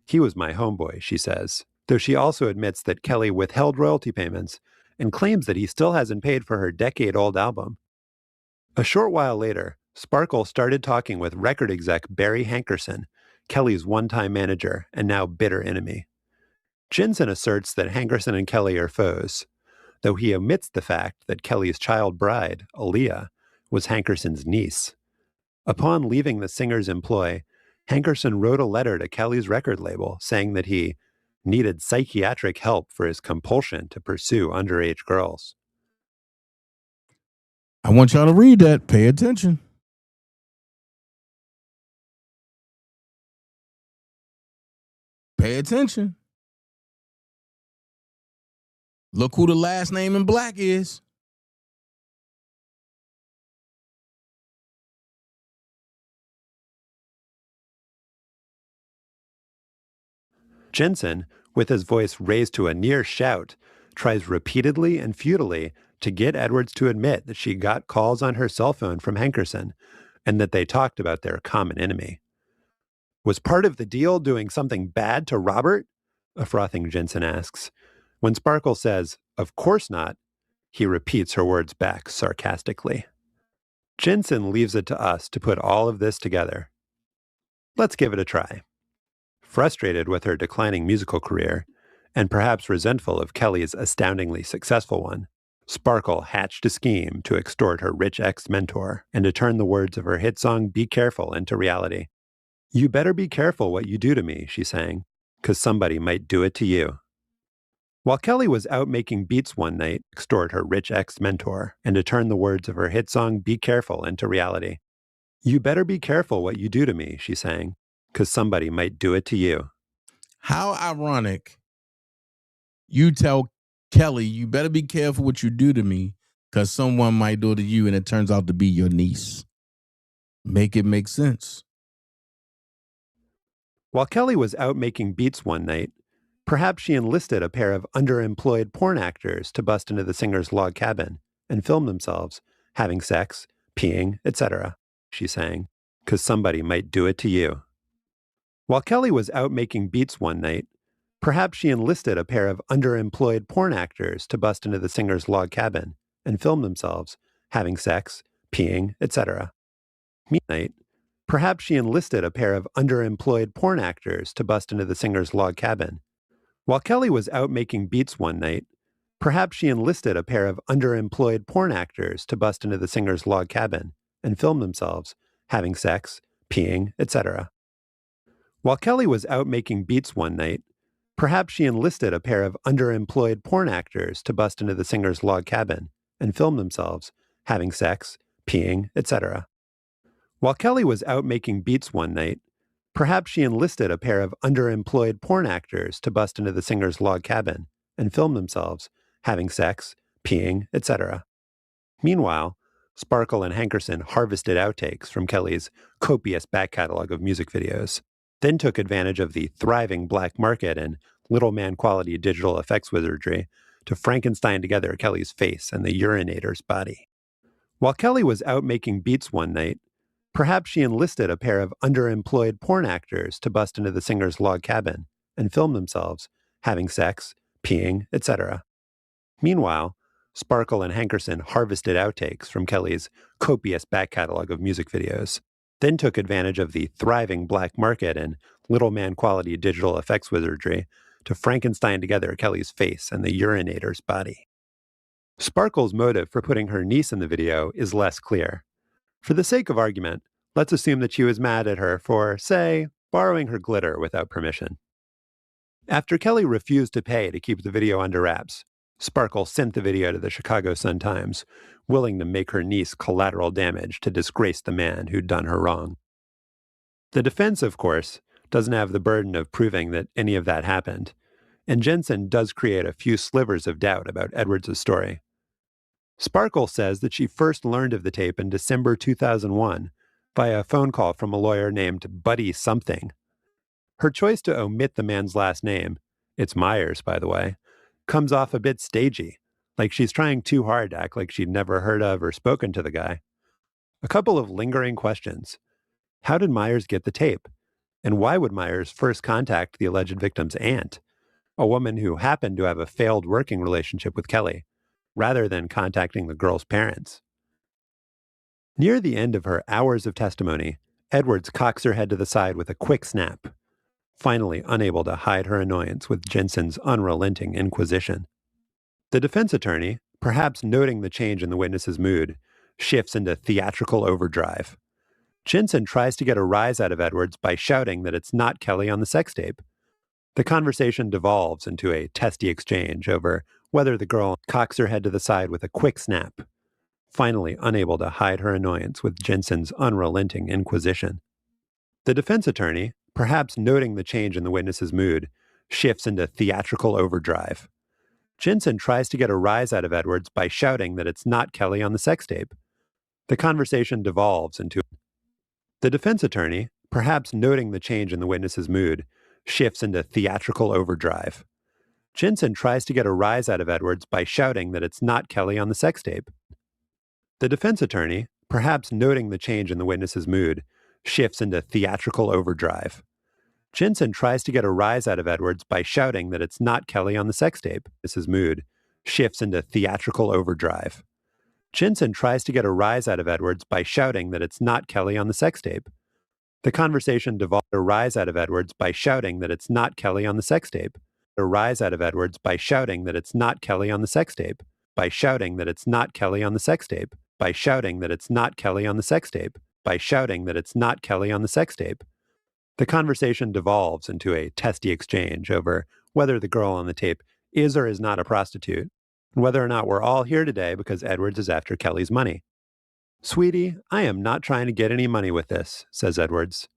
He was my homeboy, she says, though she also admits that Kelly withheld royalty payments and claims that he still hasn't paid for her decade-old album. A short while later, Sparkle started talking with record exec Barry Hankerson, Kelly's one-time manager and now bitter enemy. Jensen asserts that Hankerson and Kelly are foes, though he omits the fact that Kelly's child bride, Aaliyah, was Hankerson's niece. Upon leaving the singer's employ, Hankerson wrote a letter to Kelly's record label saying that he needed psychiatric help for his compulsion to pursue underage girls. I want y'all to read that. Pay attention. Pay attention. Look who the last name in black is. Jensen, with his voice raised to a near shout, tries repeatedly and futilely to get Edwards to admit that she got calls on her cell phone from Hankerson and that they talked about their common enemy. Was part of the deal doing something bad to Robert? A frothing Jensen asks. When Sparkle says, of course not, he repeats her words back sarcastically. Jensen leaves it to us to put all of this together. Let's give it a try. Frustrated with her declining musical career, and perhaps resentful of Kelly's astoundingly successful one, Sparkle hatched a scheme to extort her rich ex-mentor and to turn the words of her hit song Be Careful into reality. You better be careful what you do to me, she sang, 'cause somebody might do it to you. While Kelly was out making beats one night, extort her rich ex-mentor and to turn the words of her hit song Be Careful into reality. You better be careful what you do to me, she sang, 'cause somebody might do it to you. How ironic. You tell Kelly, you better be careful what you do to me, because someone might do it to you, and it turns out to be your niece. Make it make sense. While Kelly was out making beats one night, perhaps she enlisted a pair of underemployed porn actors to bust into the singer's log cabin and film themselves having sex, peeing, etc., she sang, 'cause somebody might do it to you. While Kelly was out making beats one night, perhaps she enlisted a pair of underemployed porn actors to bust into the singer's log cabin and film themselves having sex, peeing, etc. Midnight, perhaps she enlisted a pair of underemployed porn actors to bust into the singer's log cabin. While Kelly was out making beats one night, perhaps she enlisted a pair of underemployed porn actors to bust into the singer's log cabin and film themselves having sex, peeing, etc. While Kelly was out making beats one night, perhaps she enlisted a pair of underemployed porn actors to bust into the singer's log cabin and film themselves having sex, peeing, etc. While Kelly was out making beats one night, perhaps she enlisted a pair of underemployed porn actors to bust into the singer's log cabin and film themselves having sex, peeing, etc. Meanwhile, Sparkle and Hankerson harvested outtakes from Kelly's copious back catalog of music videos. then took advantage of the thriving black market and little man quality digital effects wizardry to Frankenstein together Kelly's face and the urinator's body. While Kelly was out making beats one night, perhaps she enlisted a pair of underemployed porn actors to bust into the singer's log cabin and film themselves having sex, peeing, etc. Meanwhile, Sparkle and Hankerson harvested outtakes from Kelly's copious back catalog of music videos, then took advantage of the thriving black market and little man quality digital effects wizardry to Frankenstein together Kelly's face and the urinator's body. Sparkle's motive for putting her niece in the video is less clear. For the sake of argument, let's assume that she was mad at her for, say, borrowing her glitter without permission. After Kelly refused to pay to keep the video under wraps, Sparkle sent the video to the Chicago Sun-Times, willing to make her niece collateral damage to disgrace the man who'd done her wrong. The defense, of course, doesn't have the burden of proving that any of that happened, and Jensen does create a few slivers of doubt about Edwards' story. Sparkle says that she first learned of the tape in December 2001 via a phone call from a lawyer named Buddy Something. Her choice to omit the man's last name, it's Myers, by the way, comes off a bit stagey, like she's trying too hard to act like she'd never heard of or spoken to the guy. A couple of lingering questions. How did Myers get the tape? And why would Myers first contact the alleged victim's aunt, a woman who happened to have a failed working relationship with Kelly, rather than contacting the girl's parents? Near the end of her hours of testimony, Edwards cocks her head to the side with a quick snap, finally unable to hide her annoyance with Jensen's unrelenting inquisition. The defense attorney, perhaps noting the change in the witness's mood, shifts into theatrical overdrive. Jensen tries to get a rise out of Edwards by shouting that it's not Kelly on the sex tape. The conversation devolves into a testy exchange over whether the girl cocks her head to the side with a quick snap, finally unable to hide her annoyance with Jensen's unrelenting inquisition. The defense attorney, perhaps noting the change in the witness's mood, shifts into theatrical overdrive. Jensen tries to get a rise out of Edwards by shouting that it's not Kelly on the sex tape. The conversation devolves into... The defense attorney, perhaps noting the change in the witness's mood, shifts into theatrical overdrive. Jensen tries to get a rise out of Edwards by shouting that it's not Kelly on the sex tape. The defense attorney, perhaps noting the change in the witness's mood, shifts into theatrical overdrive. Jensen tries to get a rise out of Edwards by shouting that it's not Kelly on the sex tape. His mood shifts into theatrical overdrive. Jensen tries to get a rise out of Edwards by shouting that it's not Kelly on the sex tape. The conversation devolves a rise out of Edwards by shouting that it's not Kelly on the sex tape. A rise out of Edwards by shouting that it's not Kelly on the sex tape. By shouting that it's not Kelly on the sex tape. By shouting that it's not Kelly on the sex tape. By shouting that it's not Kelly on the sex tape. The conversation devolves into a testy exchange over whether the girl on the tape is or is not a prostitute, and whether or not we're all here today because Edwards is after Kelly's money. "Sweetie, I am not trying to get any money with this," says Edwards.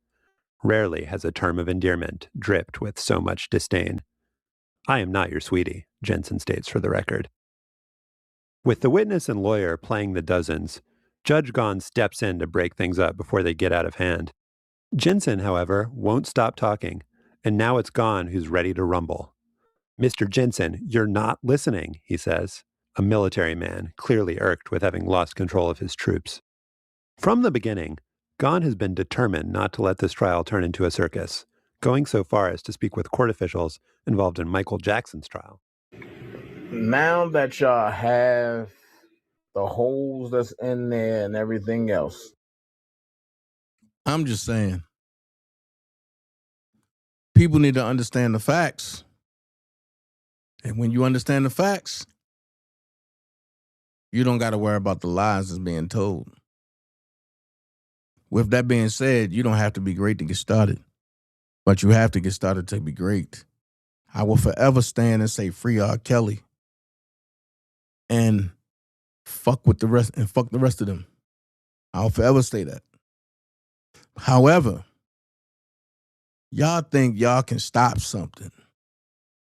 Rarely has a term of endearment dripped with so much disdain. "I am not your sweetie," Jensen states for the record. With the witness and lawyer playing the dozens, Judge Gahn steps in to break things up before they get out of hand. Jensen, however, won't stop talking, and now it's Gahn who's ready to rumble. "Mr. Jensen, you're not listening," he says, a military man clearly irked with having lost control of his troops. From the beginning, Gahn has been determined not to let this trial turn into a circus, going so far as to speak with court officials involved in Michael Jackson's trial. Now that y'all have the holes that's in there and everything else, I'm just saying, people need to understand the facts. And when you understand the facts, you don't got to worry about the lies that's being told. With that being said, you don't have to be great to get started, but you have to get started to be great. I will forever stand and say free R. Kelly and fuck the rest of them. I'll forever say that. However, y'all think y'all can stop something.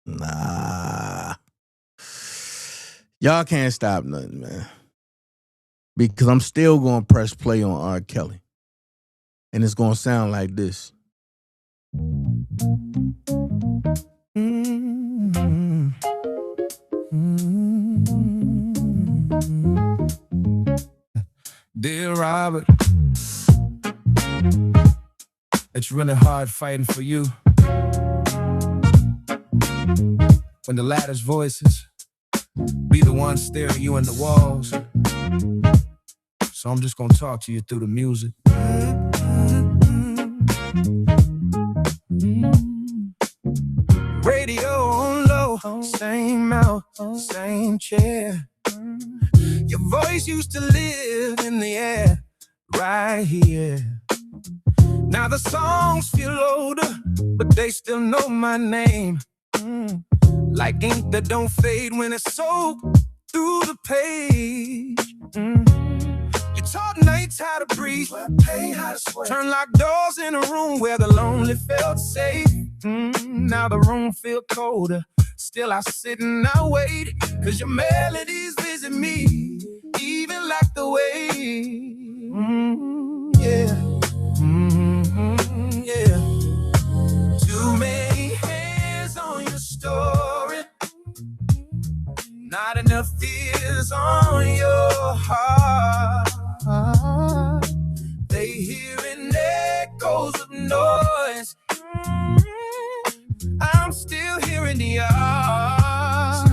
Nah. Y'all can't stop nothing, man. Because I'm still going to press play on R. Kelly. And it's going to sound like this. Mm-hmm. Mm-hmm. Dear Robert, it's really hard fighting for you when the latter's voices be the ones staring you in the walls. So I'm just gonna talk to you through the music. Radio on low, same mouth, same chair. Your voice used to live in the air, right here. Now the songs feel older, but they still know my name. Like ink that don't fade when it's soaked through the page. You taught nights how to breathe, turn locked doors in a room where the lonely felt safe. Now the room feel colder, still I sit and I wait, 'cause your melodies visit me, even like the way. Yeah. Yeah. Too many hands on your story, not enough tears on your heart. They hearing echoes of noise. I'm still hearing the art.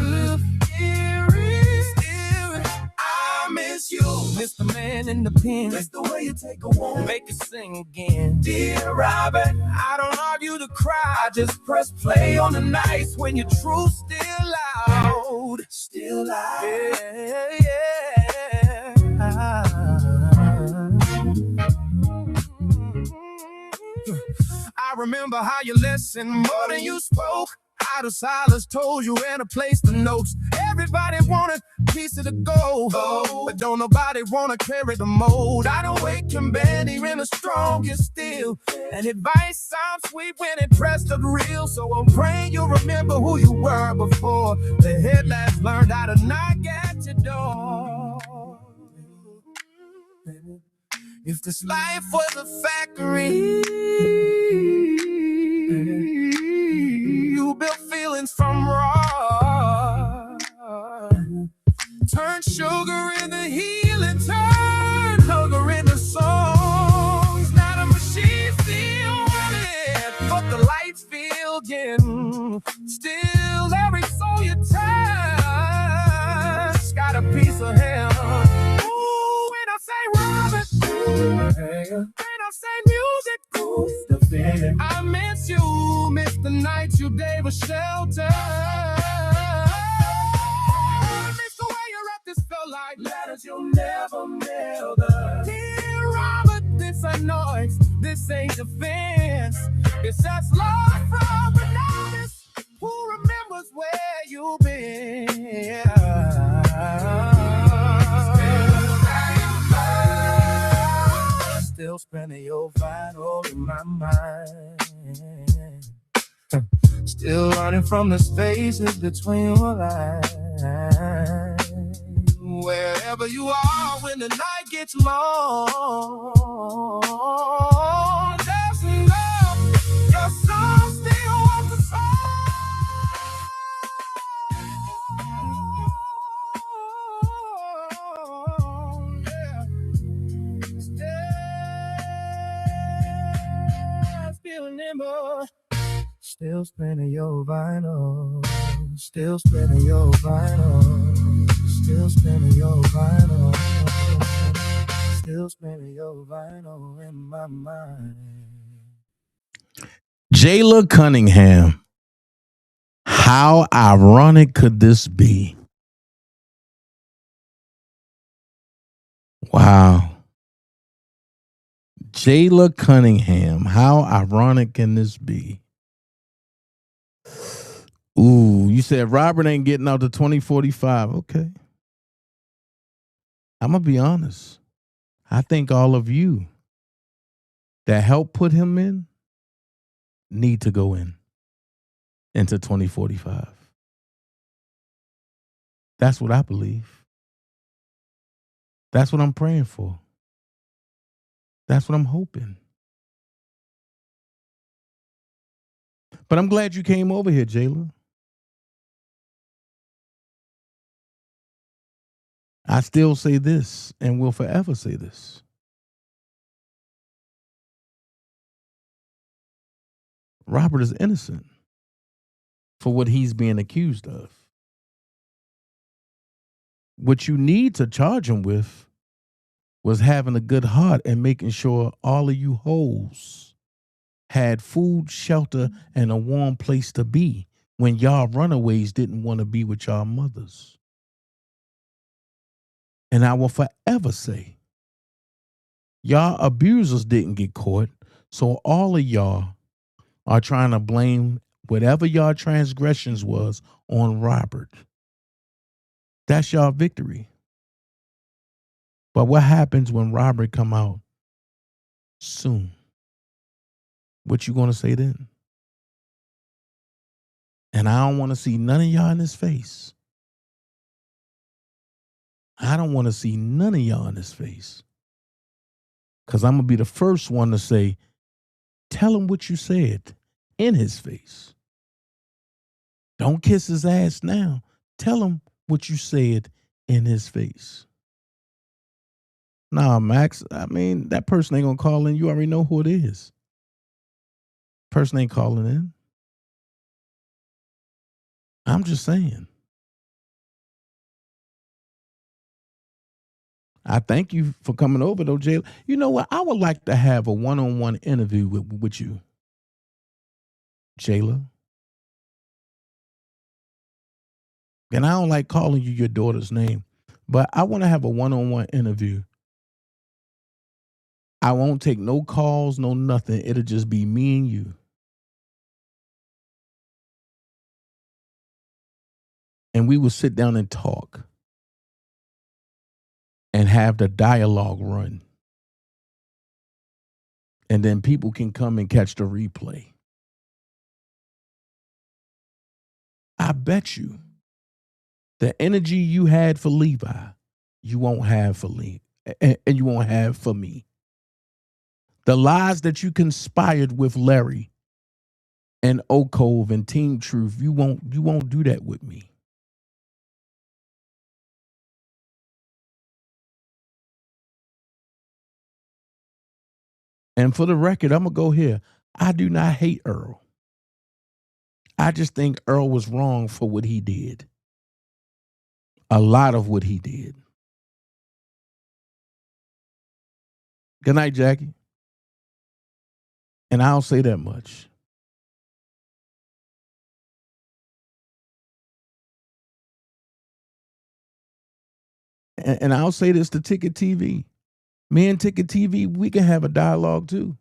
I miss you. Miss the man in the pen. Miss the way you take a woman, make it sing again. Dear Robert, I don't argue to cry, I just press play on the nights when your truth's still loud. Still loud. Yeah, yeah. I remember how you listened more than you spoke. How the silence told you where to place the notes. Everybody wanted a piece of the gold, but don't nobody wanna carry the mold. I don't wake your band hearing the strongest still. And advice sounds sweet when it pressed up real. So I'm praying you remember who you were before the headlights learned how to knock at your door. If this life was a factory, you built feelings from raw. Turn sugar into healing, turn hunger into songs. Now the machine still running, but the lights feel dim. Still every soul you touch got a piece of him. Ooh, when I say Robert, when I say music, the feeling. I miss you, miss the nights you gave a shelter. Miss the way you wrapped this felt like letters you'll never mail. Dear Robert, this ain't noise, this ain't defense. It's just love from anonymous who remembers where you've been. Still spinning your vinyl in my mind. Still running from the spaces between your lines. Wherever you are when the night gets long, just know your song still wants the song. Yeah. Still nimble. Still spinning your vinyl. Still spinning your vinyl. Still spinning your vinyl. Still spinning your vinyl in my mind. Jayla Cunningham. How ironic could this be? Wow. Jayla Cunningham. How ironic can this be? Ooh, you said Robert ain't getting out to 2045. Okay. I'm going to be honest. I think all of you that helped put him in need to go into 2045. That's what I believe. That's what I'm praying for. That's what I'm hoping. But I'm glad you came over here, Jayla. I still say this and will forever say this. Robert is innocent for what he's being accused of. What you need to charge him with was having a good heart and making sure all of you hoes had food, shelter, and a warm place to be when y'all runaways didn't want to be with y'all mothers. And I will forever say, y'all abusers didn't get caught, so all of y'all are trying to blame whatever y'all transgressions was on Robert. That's y'all victory. But what happens when Robert come out soon? What you gonna say then? And I don't want to see none of y'all in his face. I don't want to see none of y'all in his face. Because I'm going to be the first one to say, tell him what you said in his face. Don't kiss his ass now. Tell him what you said in his face. Nah, Max, I mean, that person ain't going to call in. You already know who it is. Person ain't calling in. I'm just saying. I thank you for coming over, though, Jay. You know what? I would like to have a one-on-one interview with you, Jayla. And I don't like calling you your daughter's name, but I want to have a one-on-one interview. I won't take no calls, no nothing. It'll just be me and you. And we will sit down and talk and have the dialogue run. And then people can come and catch the replay. I bet you the energy you had for Levi, you won't have for Lee, and you won't have for me. The lies that you conspired with Larry and Oak Cove and Team Truth, you won't do that with me. And for the record, I'm going to go here. I do not hate Earl. I just think Earl was wrong for what he did. A lot of what he did. Good night, Jackie. And I'll say that much. And I'll say this to Ticket TV. Me and Ticket TV, we can have a dialogue too.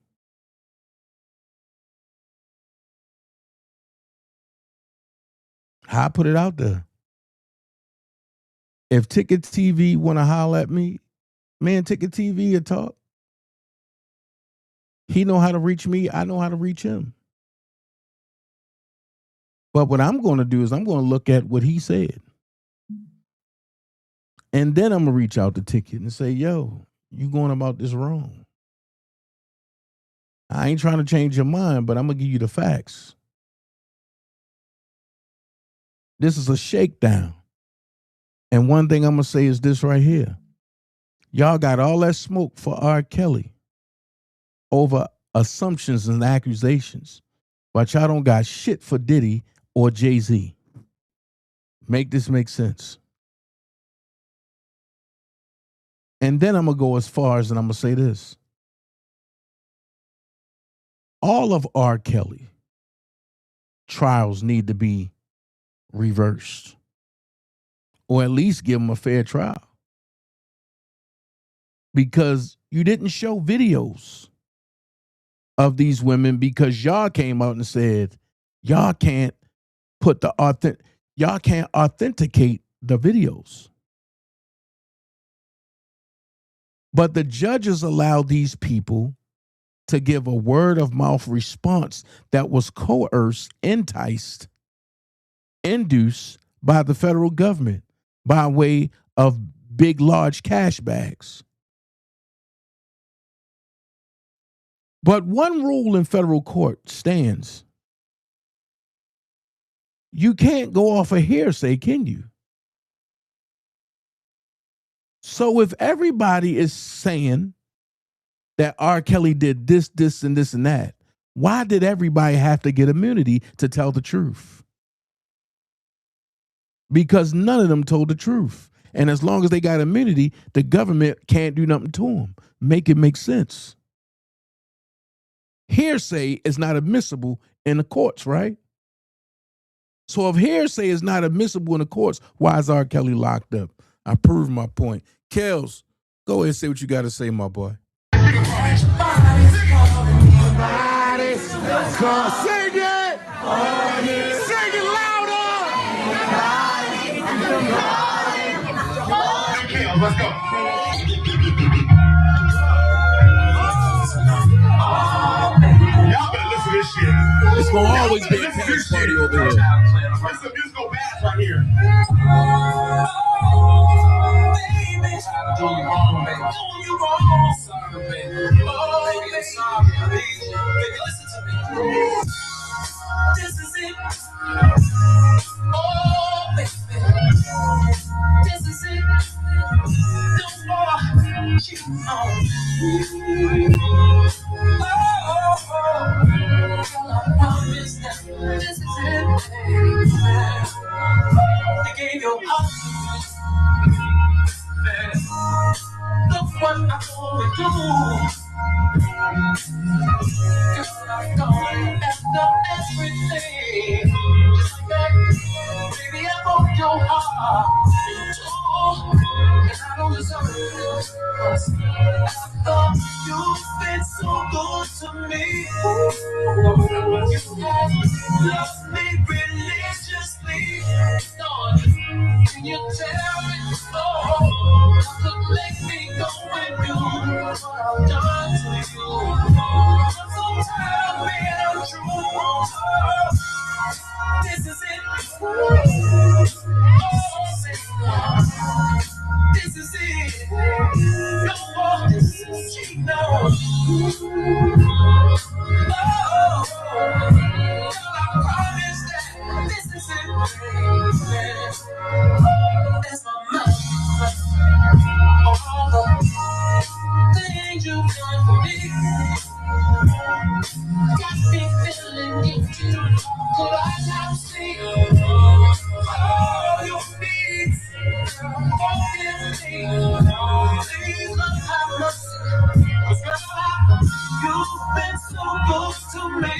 I put it out there. If Ticket TV want to holler at me, and Ticket TV will talk. He know how to reach me. I know how to reach him. But what I'm going to do is I'm going to look at what he said. And then I'm going to reach out to Ticket and say, yo, you going about this wrong. I ain't trying to change your mind, but I'm going to give you the facts. This is a shakedown. And one thing I'm going to say is this right here. Y'all got all that smoke for R. Kelly over assumptions and accusations, but y'all don't got shit for Diddy or Jay-Z. Make this make sense. And then I'm going to go as far as, and I'm going to say this. All of R. Kelly trials need to be reversed, or at least give him a fair trial. Because you didn't show videos of these women because y'all came out and said y'all can't y'all can't authenticate the videos. But the judges allowed these people to give a word of mouth response that was coerced, enticed, induced by the federal government by way of big, large cash bags. But one rule in federal court stands. You can't go off a hearsay, can you? So if everybody is saying that R. Kelly did this, this, and this, and that, why did everybody have to get immunity to tell the truth? Because none of them told the truth. And as long as they got immunity, the government can't do nothing to them. Make it make sense. Hearsay is not admissible in the courts, right? So if hearsay is not admissible in the courts, why is R. Kelly locked up? I proved my point. Kels, go ahead and say what you got to say, my boy. Sing it! Sing it louder! Okay, let's go. Y'all better listen to this shit. It's going to always be a dance party over here. It's a musical bath right here. Do you wrong, baby. Do you wrong. Sorry, baby. Oh, baby, sorry. Baby, listen to me. This is it. Oh, baby. This is it. No more cheating on you. Oh, I promise that this is it, baby. You gave your heart to me. Look what I'm going to do. Girl, I'm going after everything. Just like that, baby, I broke your heart. Oh, and I don't deserve it. I thought you've been so good to me. You have loved me religiously. Lord, can you tell me, oh, what could make me go and do what I've done to you? I'm so tired of being untrue. This is it. Oh, say, this is it. No more. This is cheating. No. Oh, I promise that this is it. That's my mind. All the things you've done for me got me feeling guilty. Could I not see all your needs? Forgive me. Please Lord, have mercy. 'Cause God, you've been so good to me.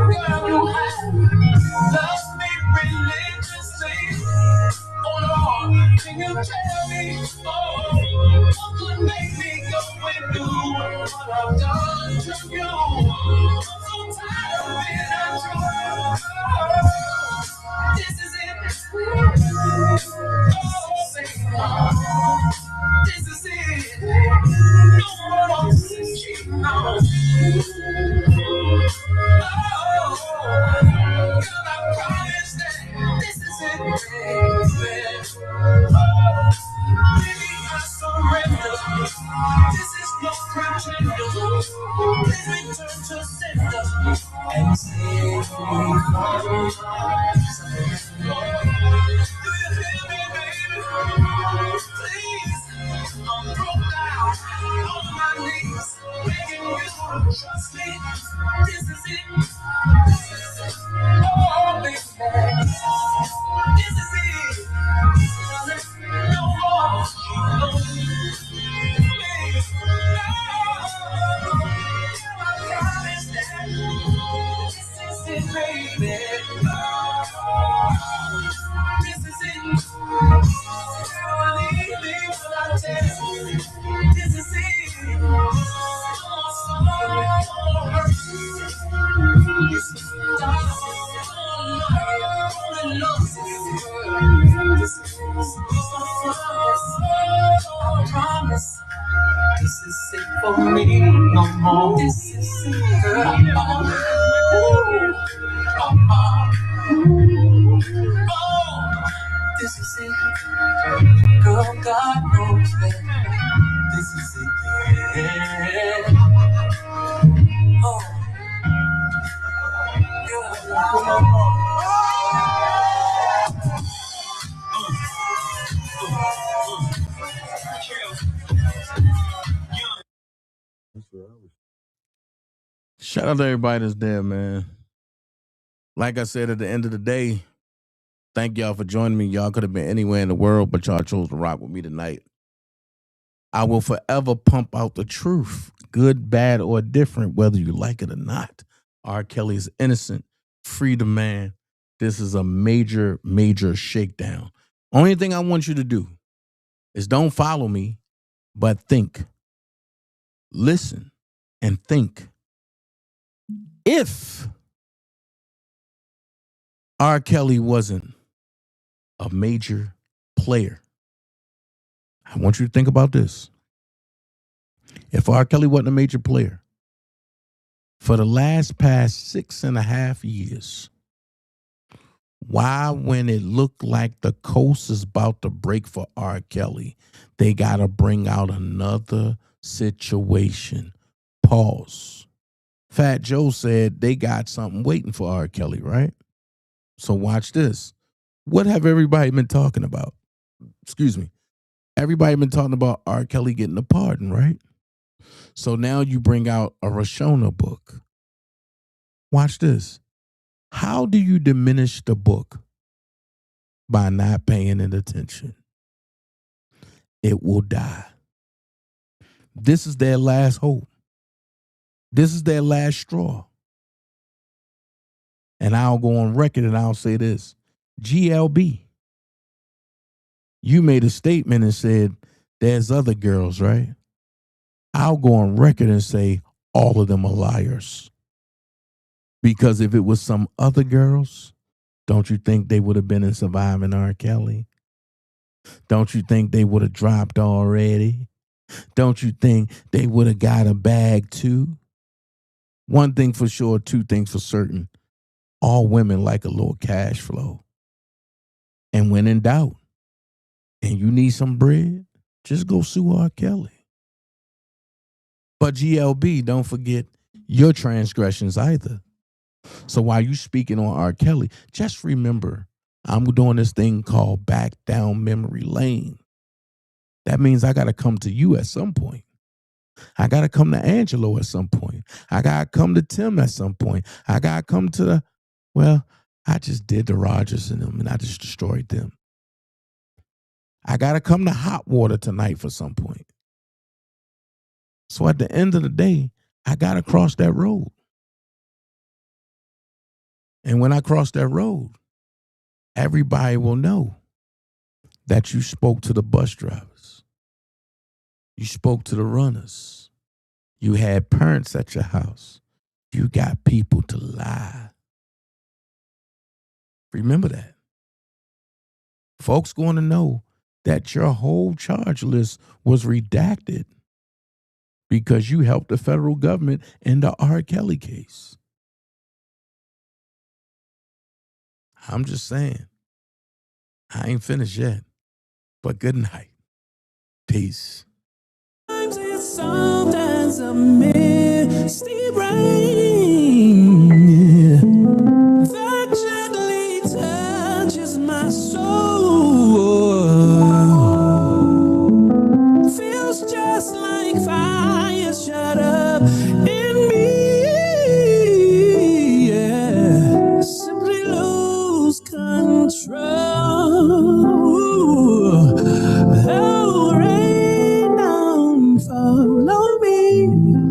Girl, you have loved me religiously. Oh Lord, can you tell me, oh, what could make me go and do what I've done to you? I'm so tired of being untrue. This is it. Oh, say, this is it. No more cheating on you. Oh, girl, I promise that this is it, baby. Baby, I surrender. This is no pretender. Please return to sender and save me from myself. Do you hear me, baby? Please, I'm broke down on my knees, begging you to trust me. This is it. Oh, baby, this is it. No more. No. I promise. This is it for me, no more. This is it, girl. Oh, this is it, girl. God knows that this is it. Yeah. Oh, yeah. Shout out to everybody that's there, man. Like I said, at the end of the day, thank y'all for joining me. Y'all could have been anywhere in the world, but y'all chose to rock with me tonight. I will forever pump out the truth, good, bad, or different, whether you like it or not. R. Kelly is innocent. Free the man. This is a major, major shakedown. Only thing I want you to do is don't follow me, but think. Listen and think. If R. Kelly wasn't a major player, I want you to think about this. If R. Kelly wasn't a major player, for the past 6.5 years, why, when it looked like the coast is about to break for R. Kelly, they got to bring out another situation? Pause. Fat Joe said they got something waiting for R. Kelly, right? So watch this. What have everybody been talking about? Excuse me. Everybody been talking about R. Kelly getting a pardon, right? So now you bring out a Reshona book. Watch this. How do you diminish the book? By not paying it attention. It will die. This is their last hope. This is their last straw. And I'll go on record and I'll say this. GLB, you made a statement and said there's other girls, right? I'll go on record and say all of them are liars. Because if it was some other girls, don't you think they would have been in Surviving R. Kelly? Don't you think they would have dropped already? Don't you think they would have got a bag too? One thing for sure, two things for certain. All women like a little cash flow. And when in doubt, and you need some bread, just go sue R. Kelly. But GLB, don't forget your transgressions either. So while you speaking on R. Kelly, just remember, I'm doing this thing called back down memory lane. That means I got to come to you at some point. I got to come to Angelo at some point. I got to come to Tim at some point. I got to come to I just did the Rogers and them and I just destroyed them. I got to come to Hot Water tonight for some point. So at the end of the day, I got to cross that road. And when I cross that road, everybody will know that you spoke to the bus drivers. You spoke to the runners. You had parents at your house. You got people to lie. Remember that. Folks going to know that your whole charge list was redacted because you helped the federal government in the R. Kelly case. I'm just saying. I ain't finished yet. But good night. Peace. Sometimes a misty rain that gently touches my soul. Feels just like fire shut up in me. Yeah. Simply lose control. Oh, rain down, follow me.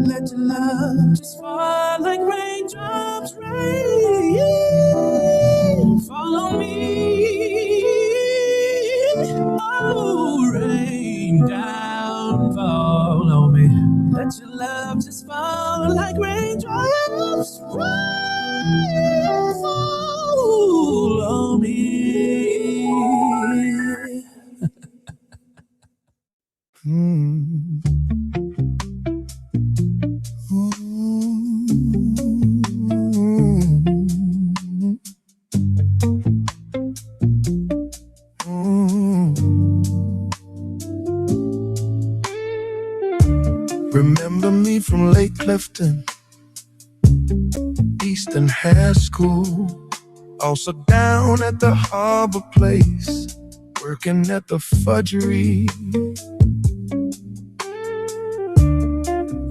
Let your love just fall like raindrops, rain. Follow me. Oh, rain down, follow me. Let your love just fall like raindrops, rain. Follow me. Remember me from Lake Clifton, Eastern High School, also down at the Harbor Place, working at the fudgery.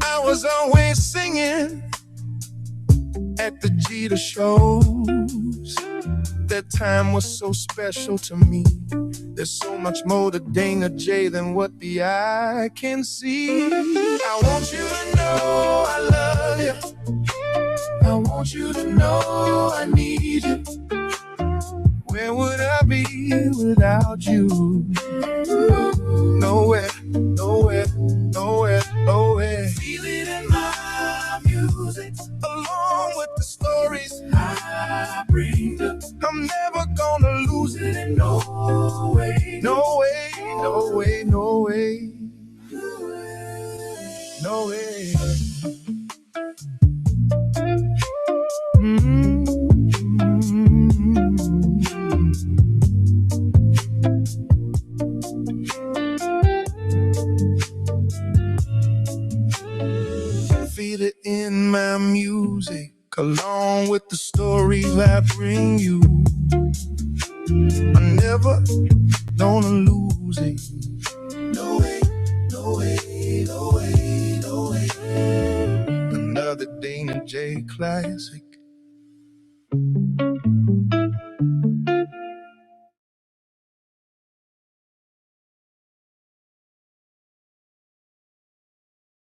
I was always singing at the Jeter shows. That time was so special to me. There's so much more to Dana J than what the eye can see. I want you to know I love you. I want you to know I need you. Where would I be without you? Nowhere, nowhere, nowhere, nowhere. Feel it in my music, along with the stories I bring you. I'm never gonna lose it in no way, no way, no way, no way, no way. Feel it in my music, along with the stories I bring you. I'm never gonna lose it. No way, no way, no way, no way. Another Dana J classic.